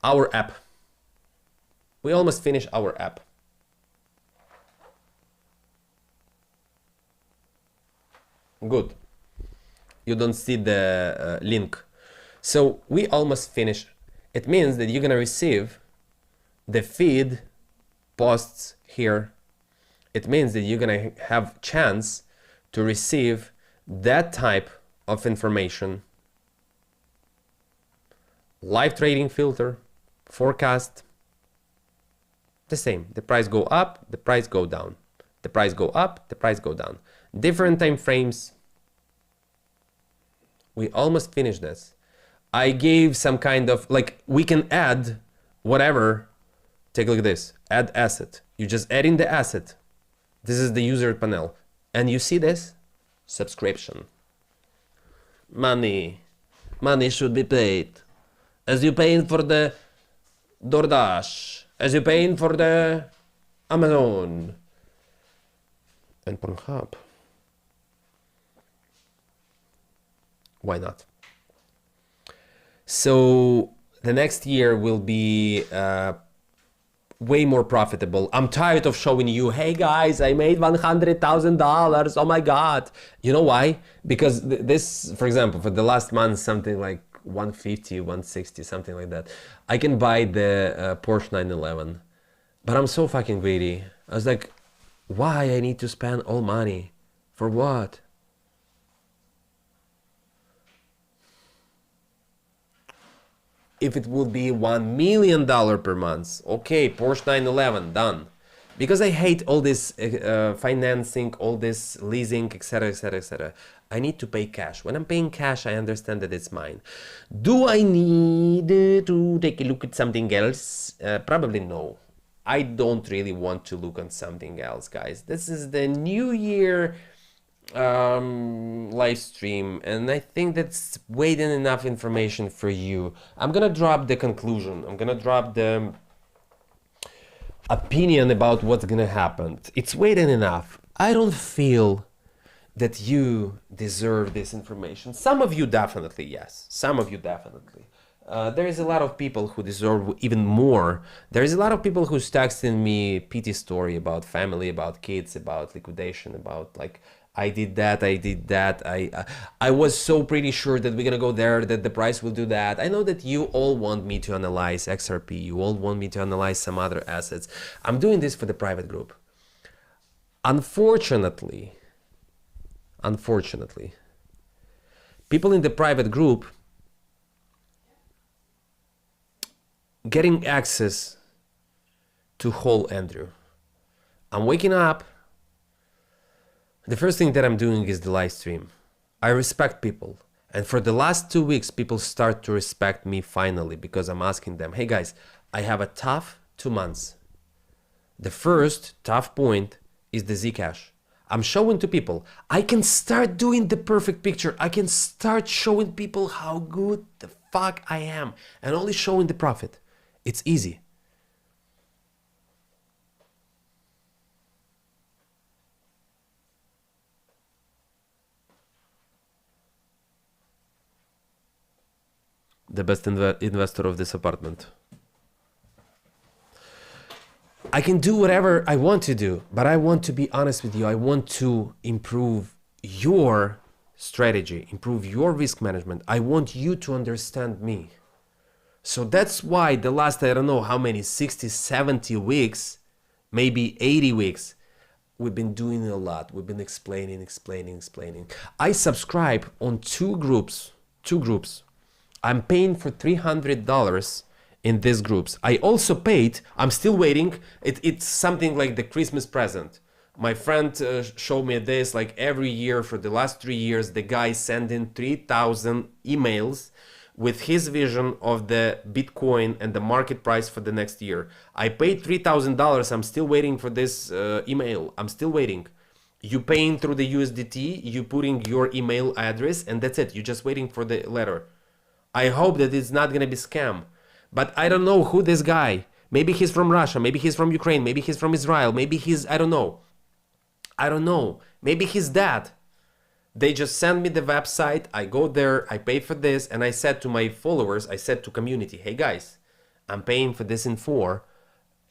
our app. We almost finished our app. Good. You don't see the link. So we almost finished. It means that you're gonna receive the feed posts here. It means that you're gonna have chance to receive that type of information. Live trading filter, forecast, the same. The price go up, the price go down. The price go up, the price go down. Different time frames. We almost finished this. I gave some kind of, like, we can add whatever. Take a look at this. Add asset. You just add in the asset. This is the user panel. And you see this? Subscription. Money. Money should be paid. As you paying for the DoorDash. As you paying for the Amazon. And Pornhub. Why not? So the next year will be way more profitable. I'm tired of showing you, hey guys, I made $100,000. Oh my God. You know why? Because this, for example, for the last month, something like 150, 160, something like that. I can buy the Porsche 911, but I'm so fucking greedy. I was like, why I need to spend all money? For what? If it would be $1 million per month, okay, Porsche 911, done. Because I hate all this financing, all this leasing, etc, etc, etc. I need to pay cash. When I'm paying cash, I understand that it's mine. Do I need to take a look at something else? Probably no. I don't really want to look at something else, guys. This is the New Year live stream, and I think that's way than enough information for you. I'm gonna drop the conclusion. I'm gonna drop the opinion about what's gonna happen. It's way than enough. I don't feel that you deserve this information. Some of you definitely, yes. Some of you definitely. There is a lot of people who deserve even more. There is a lot of people who's texting me pity story about family, about kids, about liquidation, about like, I did that, I did that. I was so pretty sure that we're gonna go there, that the price will do that. I know that you all want me to analyze XRP. You all want me to analyze some other assets. I'm doing this for the private group. Unfortunately, people in the private group getting access to whole Andrew. I'm waking up. The first thing that I'm doing is the live stream. I respect people. And for the last 2 weeks, people start to respect me finally, because I'm asking them, hey guys, I have a tough 2 months. The first tough point is the Zcash. I'm showing to people, I can start doing the perfect picture. I can start showing people how good the fuck I am, and only showing the profit. It's easy. The best investor of this apartment. I can do whatever I want to do, but I want to be honest with you. I want to improve your strategy, improve your risk management. I want you to understand me. So that's why the last, I don't know how many, 60, 70 weeks, maybe 80 weeks, we've been doing a lot. We've been explaining. I subscribe on two groups. I'm paying for $300 in these groups. I also paid, I'm still waiting. It's something like the Christmas present. My friend showed me this, like every year for the last 3 years, the guy sending 3,000 emails with his vision of the Bitcoin and the market price for the next year. I paid $3,000. I'm still waiting for this email. I'm still waiting. You paying through the USDT, you putting your email address, and that's it. You're just waiting for the letter. I hope that it's not gonna be scam. But I don't know who this guy. Maybe he's from Russia, maybe he's from Ukraine, maybe he's from Israel, maybe he's, I don't know. Maybe he's that. They just send me the website, I go there, I pay for this, and I said to my followers, I said to community, hey guys, I'm paying for this in 4,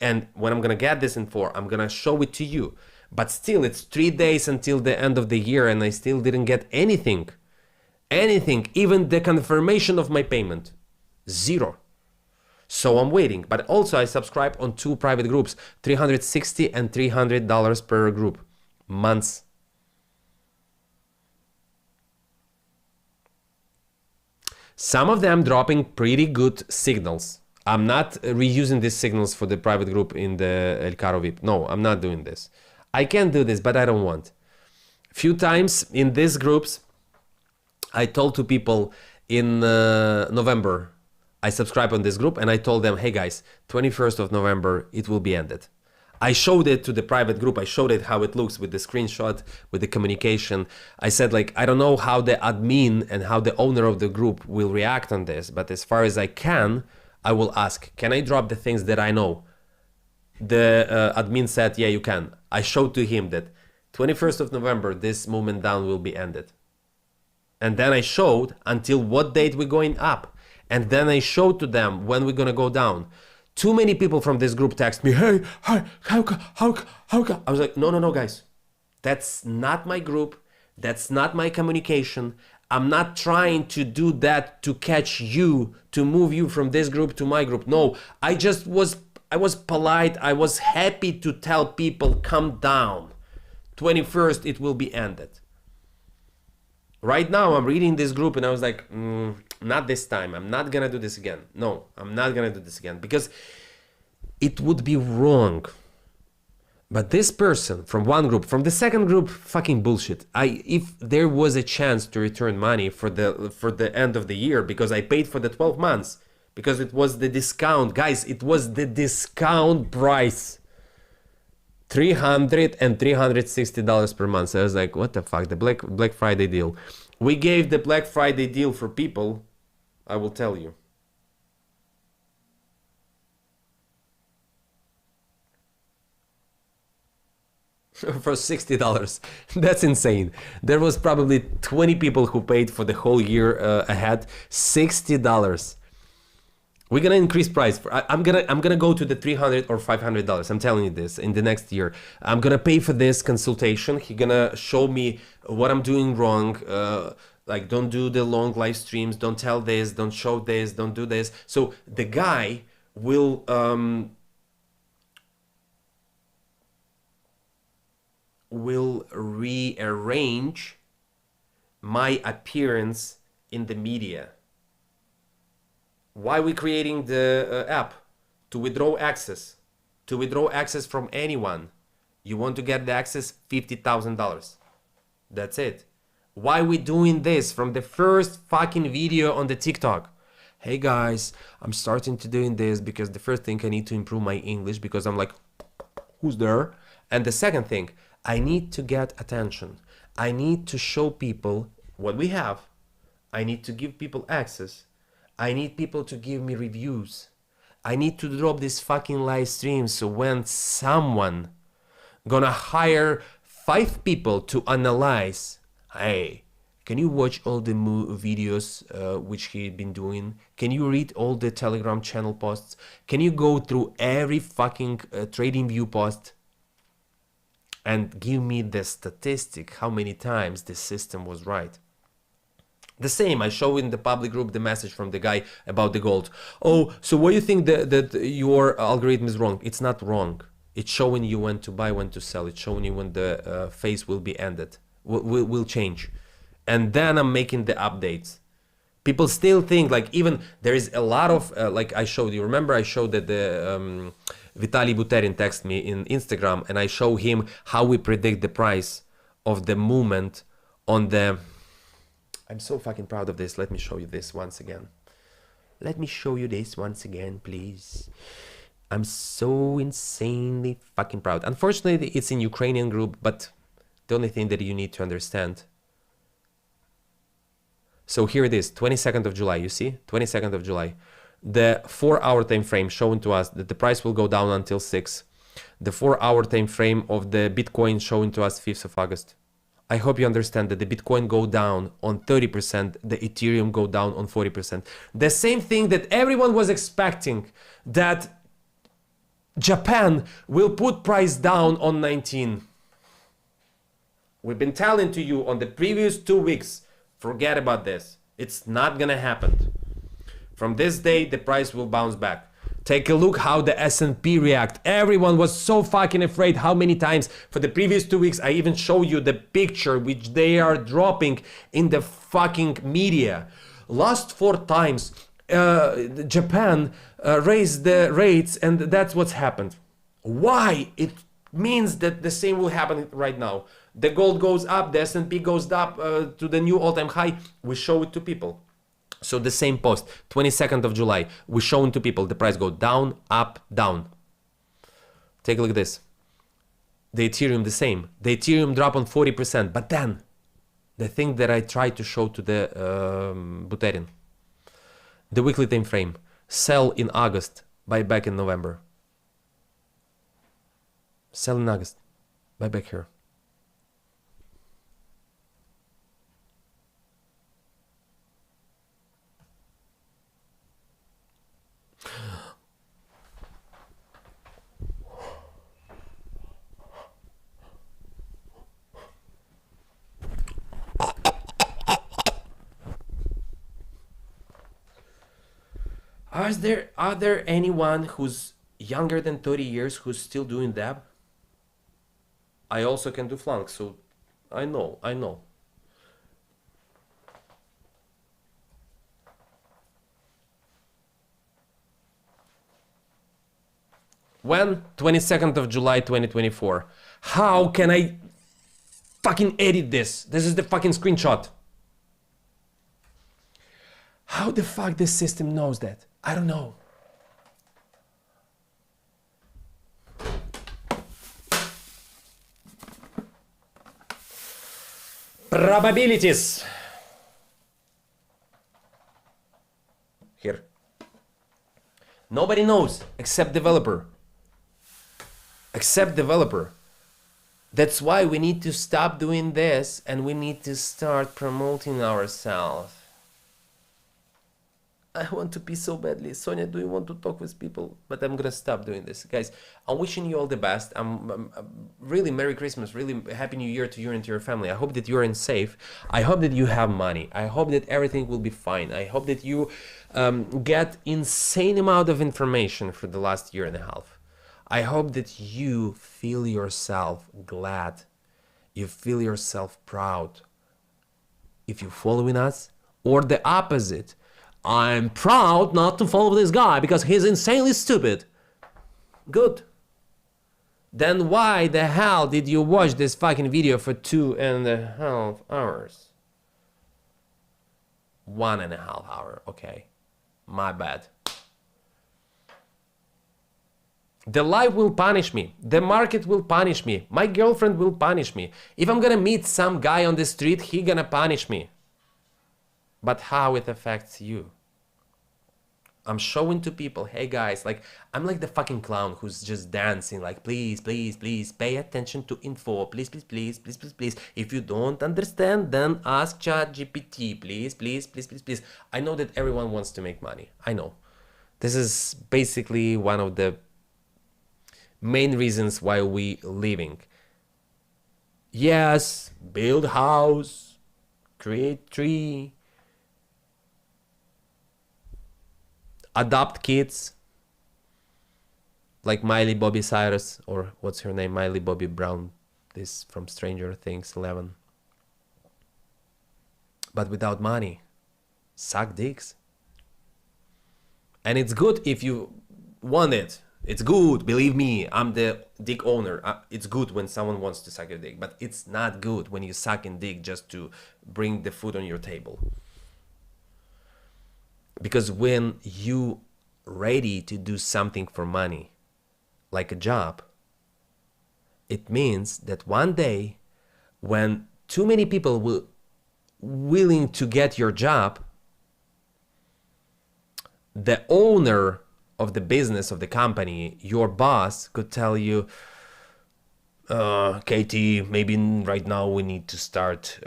and when I'm gonna get this in 4, I'm gonna show it to you. But still, it's 3 days until the end of the year, and I still didn't get anything. Even the confirmation of my payment. 0. So I'm waiting. But also I subscribe on 2 private groups, $360 and $300 per group. Months. Some of them dropping pretty good signals. I'm not reusing these signals for the private group in the Elcaro VIP. No, I'm not doing this. I can do this, but I don't want. Few times in these groups, I told to people in November, I subscribe on this group and I told them, hey guys, 21st of November, it will be ended. I showed it to the private group. I showed it how it looks with the screenshot, with the communication. I said, like, I don't know how the admin and how the owner of the group will react on this, but as far as I can, I will ask, can I drop the things that I know? The admin said, yeah, you can. I showed to him that 21st of November, this movement down will be ended. And then I showed until what date we're going up. And then I showed to them when we're gonna go down. Too many people from this group text me, hey, how? I was like, no, guys. That's not my group. That's not my communication. I'm not trying to do that to catch you, to move you from this group to my group. No, I was polite. I was happy to tell people, come down. 21st, it will be ended. Right now, I'm reading this group and I was like, not this time. I'm not gonna do this again. No, I'm not gonna do this again because it would be wrong. But this person from one group, from the second group, fucking bullshit. If there was a chance to return money for the end of the year because I paid for the 12 months, because it was the discount, guys, it was the discount price. $300 and $360 per month. So I was like, what the fuck, the Black Friday deal. We gave the Black Friday deal for people, I will tell you. For $60. That's insane. There was probably 20 people who paid for the whole year ahead. $60. We're gonna increase price. I'm gonna go to the $300 or $500. I'm telling you this in the next year. I'm gonna pay for this consultation. He's gonna show me what I'm doing wrong. Like, don't do the long live streams. Don't tell this. Don't show this. Don't do this. So the guy will rearrange my appearance in the media. Why are we creating the app? To withdraw access. To withdraw access from anyone. You want to get the access? $50,000. That's it. Why are we doing this from the first fucking video on the TikTok? Hey guys, I'm starting to doing this because the first thing I need to improve my English because I'm like, who's there? And the second thing, I need to get attention. I need to show people what we have. I need to give people access. I need people to give me reviews. I need to drop this fucking live stream so when someone gonna hire 5 people to analyze, hey, can you watch all the videos which he been doing? Can you read all the Telegram channel posts? Can you go through every fucking trading view post and give me the statistic how many times the system was right? The same, I show in the public group the message from the guy about the gold. Oh, so why do you think that your algorithm is wrong? It's not wrong. It's showing you when to buy, when to sell. It's showing you when the phase will be ended, will change. And then I'm making the updates. People still think, like, even there is a lot of, like I showed you, remember I showed that the Vitaly Buterin texted me in Instagram, and I show him how we predict the price of the movement on the, I'm so fucking proud of this. Let me show you this once again. Let me show you this once again, please. I'm so insanely fucking proud. Unfortunately, it's in Ukrainian group, but the only thing that you need to understand. So here it is, 22nd of July, you see? 22nd of July. The 4-hour time frame showing to us that the price will go down until 6. The 4-hour time frame of the Bitcoin showing to us 5th of August. I hope you understand that the Bitcoin go down on 30%, the Ethereum go down on 40%. The same thing that everyone was expecting, that Japan will put price down on 19. We've been telling to you on the previous 2 weeks, forget about this. It's not gonna happen. From this day, the price will bounce back. Take a look how the S&P react. Everyone was so fucking afraid. How many times for the previous 2 weeks I even show you the picture which they are dropping in the fucking media. Last 4 times Japan raised the rates, and that's what's happened. Why? It means that the same will happen right now. The gold goes up, the S&P goes up to the new all-time high. We show it to people. So the same post, 22nd of July, we showing to people the price go down, up, down. Take a look at this. The Ethereum the same. The Ethereum drop on 40%, but then the thing that I tried to show to the Buterin, the weekly time frame, sell in August, buy back in November. Sell in August, buy back here. Are there anyone who's younger than 30 years who's still doing dab? I also can do flunk, so I know. When? 22nd of July 2024. How can I fucking edit this? This is the fucking screenshot. How the fuck this system knows that? I don't know. Probabilities. Here. Nobody knows except developer. Except developer. That's why we need to stop doing this and we need to start promoting ourselves. I want to pee so badly. Sonia, do you want to talk with people? But I'm gonna stop doing this. Guys, I'm wishing you all the best. I'm really Merry Christmas, really Happy New Year to you and to your family. I hope that you're in safe. I hope that you have money. I hope that everything will be fine. I hope that you get insane amount of information for the last year and a half. I hope that you feel yourself glad. You feel yourself proud. If you're following us, or the opposite, I'm proud not to follow this guy because he's insanely stupid. Good. Then why the hell did you watch this fucking video for 2.5 hours? 1.5 hours, okay. My bad. The life will punish me. The market will punish me. My girlfriend will punish me. If I'm gonna meet some guy on the street, he gonna punish me. But how it affects you? I'm showing to people, hey guys, like, I'm like the fucking clown who's just dancing, like, please, please, please, pay attention to info, please, please, please, please, please, please. If you don't understand, then ask ChatGPT, please, please, please, please, please. I know that everyone wants to make money. I know. This is basically one of the main reasons why we living. Yes, build house, create tree, adopt kids. like Miley Bobby Cyrus, or what's her name, Miley Bobby Brown, this from Stranger Things 11. But without money, suck dicks. And it's good if you want it. It's good, believe me, I'm the dick owner. It's good when someone wants to suck your dick, but it's not good when you suck in dick just to bring the food on your table. Because when you ready to do something for money, like a job, it means that one day when too many people will willing to get your job, the owner of the business of the company, your boss, could tell you, Katie, maybe right now we need to start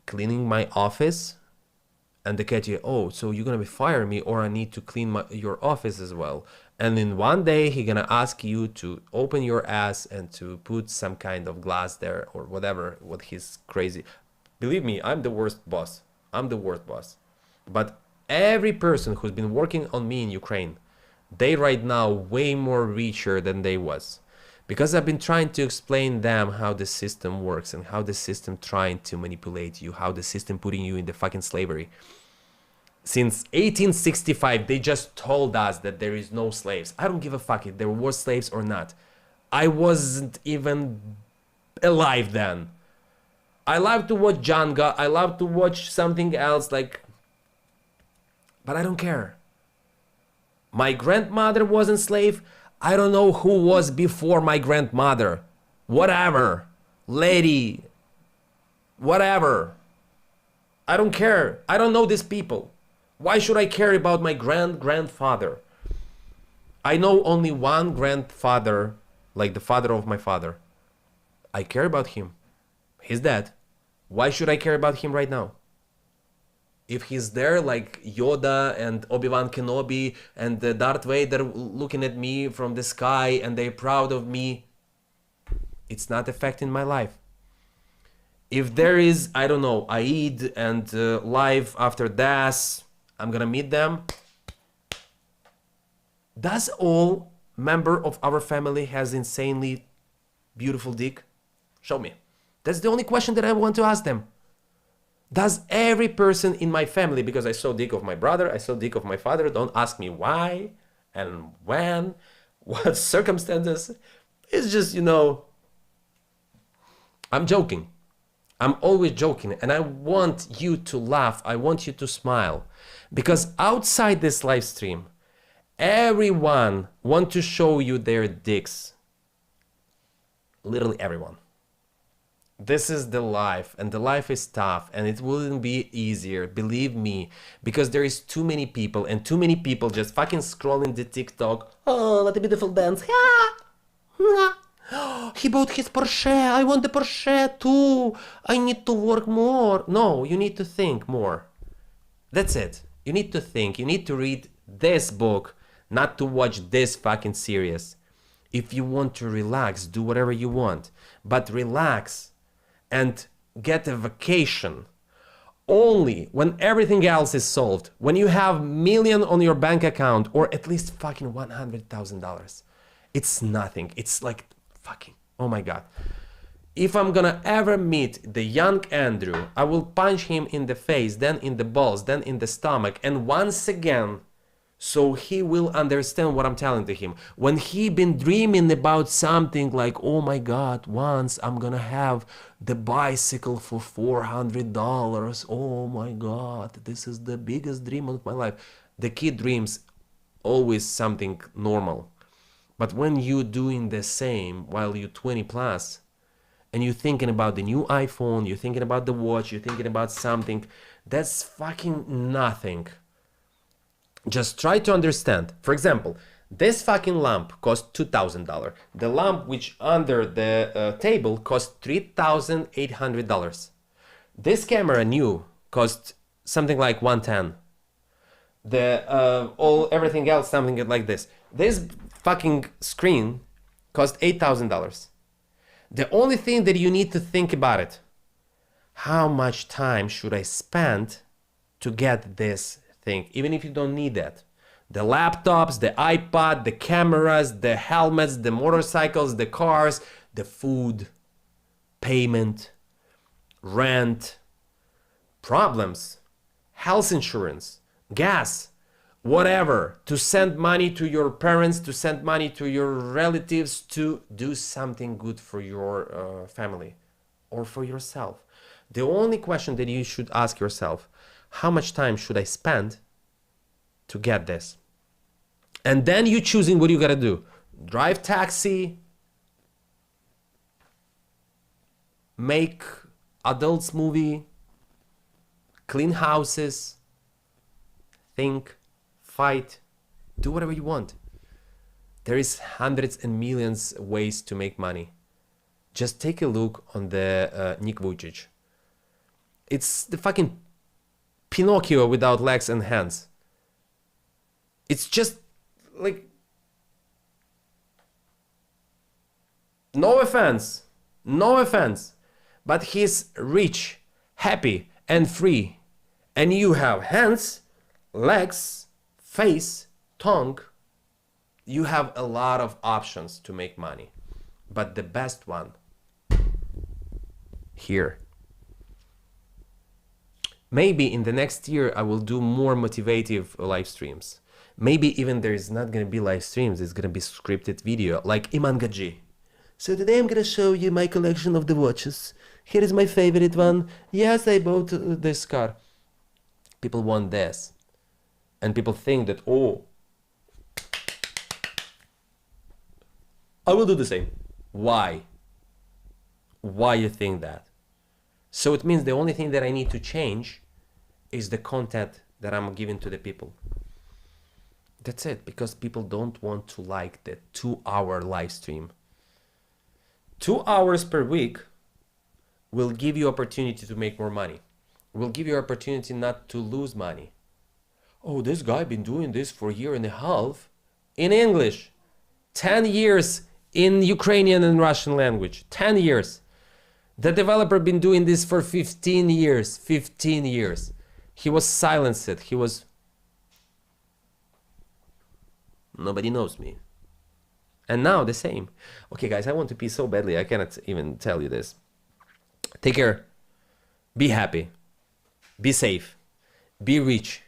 cleaning my office. And the Katie, oh, so you're gonna be firing me, or I need to clean your office as well. And in one day he gonna ask you to open your ass and to put some kind of glass there or whatever, what he's crazy. Believe me, I'm the worst boss. I'm the worst boss. But every person who's been working on me in Ukraine, they right now way more richer than they was. Because I've been trying to explain them how the system works and how the system trying to manipulate you, how the system putting you in the fucking slavery. Since 1865, they just told us that there is no slaves. I don't give a fuck if there were slaves or not. I wasn't even alive then. I love to watch Django, I love to watch something else, like, but I don't care. My grandmother wasn't slave. I don't know who was before my grandmother. Whatever. Lady. Whatever. I don't care. I don't know these people. Why should I care about my grandfather? I know only one grandfather, like the father of my father. I care about him. He's dead. Why should I care about him right now? If he's there like Yoda and Obi-Wan Kenobi and Darth Vader looking at me from the sky and they're proud of me, it's not affecting my life. If there is, I don't know, Aid and life after death, I'm gonna meet them. Does all member of our family has insanely beautiful dick? Show me. That's the only question that I want to ask them. Does every person in my family, because I saw dick of my brother, I saw dick of my father, don't ask me why and when, what circumstances. It's just, you know, I'm joking. I'm always joking, and I want you to laugh. I want you to smile, because outside this live stream, everyone wants to show you their dicks. Literally everyone. This is the life, and the life is tough, and it wouldn't be easier, believe me, because there is too many people, and too many people just fucking scrolling the TikTok. Oh, what a beautiful dance. He bought his Porsche. I want the Porsche too. I need to work more. No, you need to think more. That's it. You need to think. You need to read this book, not to watch this fucking series. If you want to relax, do whatever you want, but relax and get a vacation only when everything else is solved. When you have million on your bank account, or at least fucking $100,000. It's nothing. It's like fucking, oh my God. If I'm gonna ever meet the young Andrew, I will punch him in the face, then in the balls, then in the stomach, and once again, so he will understand what I'm telling to him. When he been dreaming about something like, oh my God, once I'm gonna have the bicycle for $400. Oh my God, this is the biggest dream of my life. The kid dreams always something normal. But when you're doing the same while you're 20 plus, and you're thinking about the new iPhone, you're thinking about the watch, you're thinking about something, that's fucking nothing. Just try to understand. For example, this fucking lamp cost $2,000. The lamp which under the table cost $3,800. This camera new cost something like $110. Everything else something like this. This fucking screen cost $8,000. The only thing that you need to think about it, how much time should I spend to get this thing, even if you don't need that? The laptops, the iPad, the cameras, the helmets, the motorcycles, the cars, the food, payment, rent, problems, health insurance, gas, whatever, to send money to your parents, to send money to your relatives, to do something good for your family or for yourself. The only question that you should ask yourself, how much time should I spend to get this? And then you choosing what you gotta do. Drive taxi, make adults movie, clean houses, think, fight, do whatever you want. There is hundreds and millions ways to make money. Just take a look on the Nick Vujicic. It's the fucking Pinocchio without legs and hands. It's just like, no offense, but he's rich, happy and free. And you have hands, legs, face, tongue. You have a lot of options to make money. But the best one, here. Maybe in the next year I will do more motivative live streams. Maybe even there is not gonna be live streams, it's gonna be scripted video like Iman Gaji. So today I'm gonna show you my collection of the watches. Here is my favorite one. Yes, I bought this car. People want this. And people think that, oh, I will do the same. Why? Why you think that? So it means the only thing that I need to change is the content that I'm giving to the people. That's it, because people don't want to like the 2-hour live stream. 2 hours per week will give you opportunity to make more money. Will give you opportunity not to lose money. Oh, this guy been doing this for a year and a half in English. 10 years in Ukrainian and Russian language. 10 years. The developer been doing this for 15 years. 15 years. He was silenced. He was... Nobody knows me. And now the same. Okay, guys, I want to pee so badly. I cannot even tell you this. Take care. Be happy. Be safe. Be rich.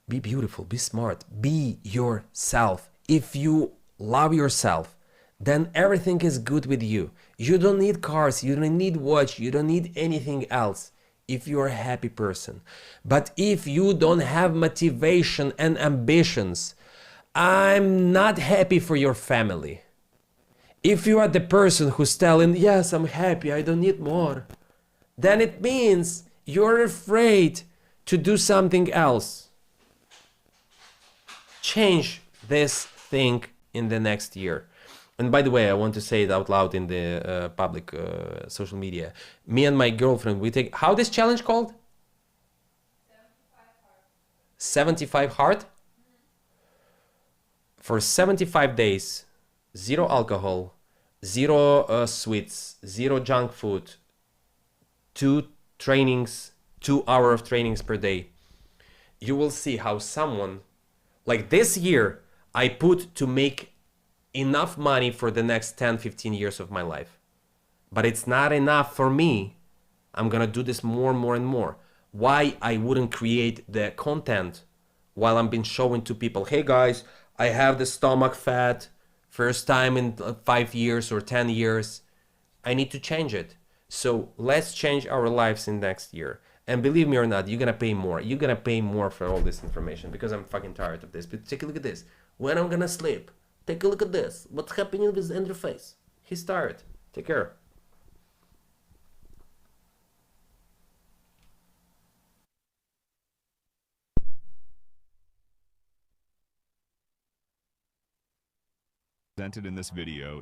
Be beautiful. Be smart. Be yourself. If you love yourself, then everything is good with you. You don't need cars. You don't need watch. You don't need anything else if you're a happy person. But if you don't have motivation and ambitions, I'm not happy for your family. If you are the person who's telling, yes, I'm happy, I don't need more, then it means you're afraid to do something else. Change this thing in the next year. And by the way, I want to say it out loud in the public social media. Me and my girlfriend, we take, how this challenge called? 75 hard? For 75 days, 0 alcohol, 0 sweets, 0 junk food, 2 trainings, 2 hours of trainings per day. You will see how someone, like this year, I put to make enough money for the next 10-15 years of my life. But it's not enough for me. I'm gonna do this more and more and more. Why I wouldn't create the content while I'm been showing to people, hey guys, I have the stomach fat, first time in 5 years or 10 years. I need to change it. So let's change our lives in next year. And believe me or not, you're gonna pay more. You're gonna pay more for all this information because I'm fucking tired of this. But take a look at this. When I'm gonna sleep, take a look at this. What's happening with Andrew's face? He's tired. Take care. Presented in this video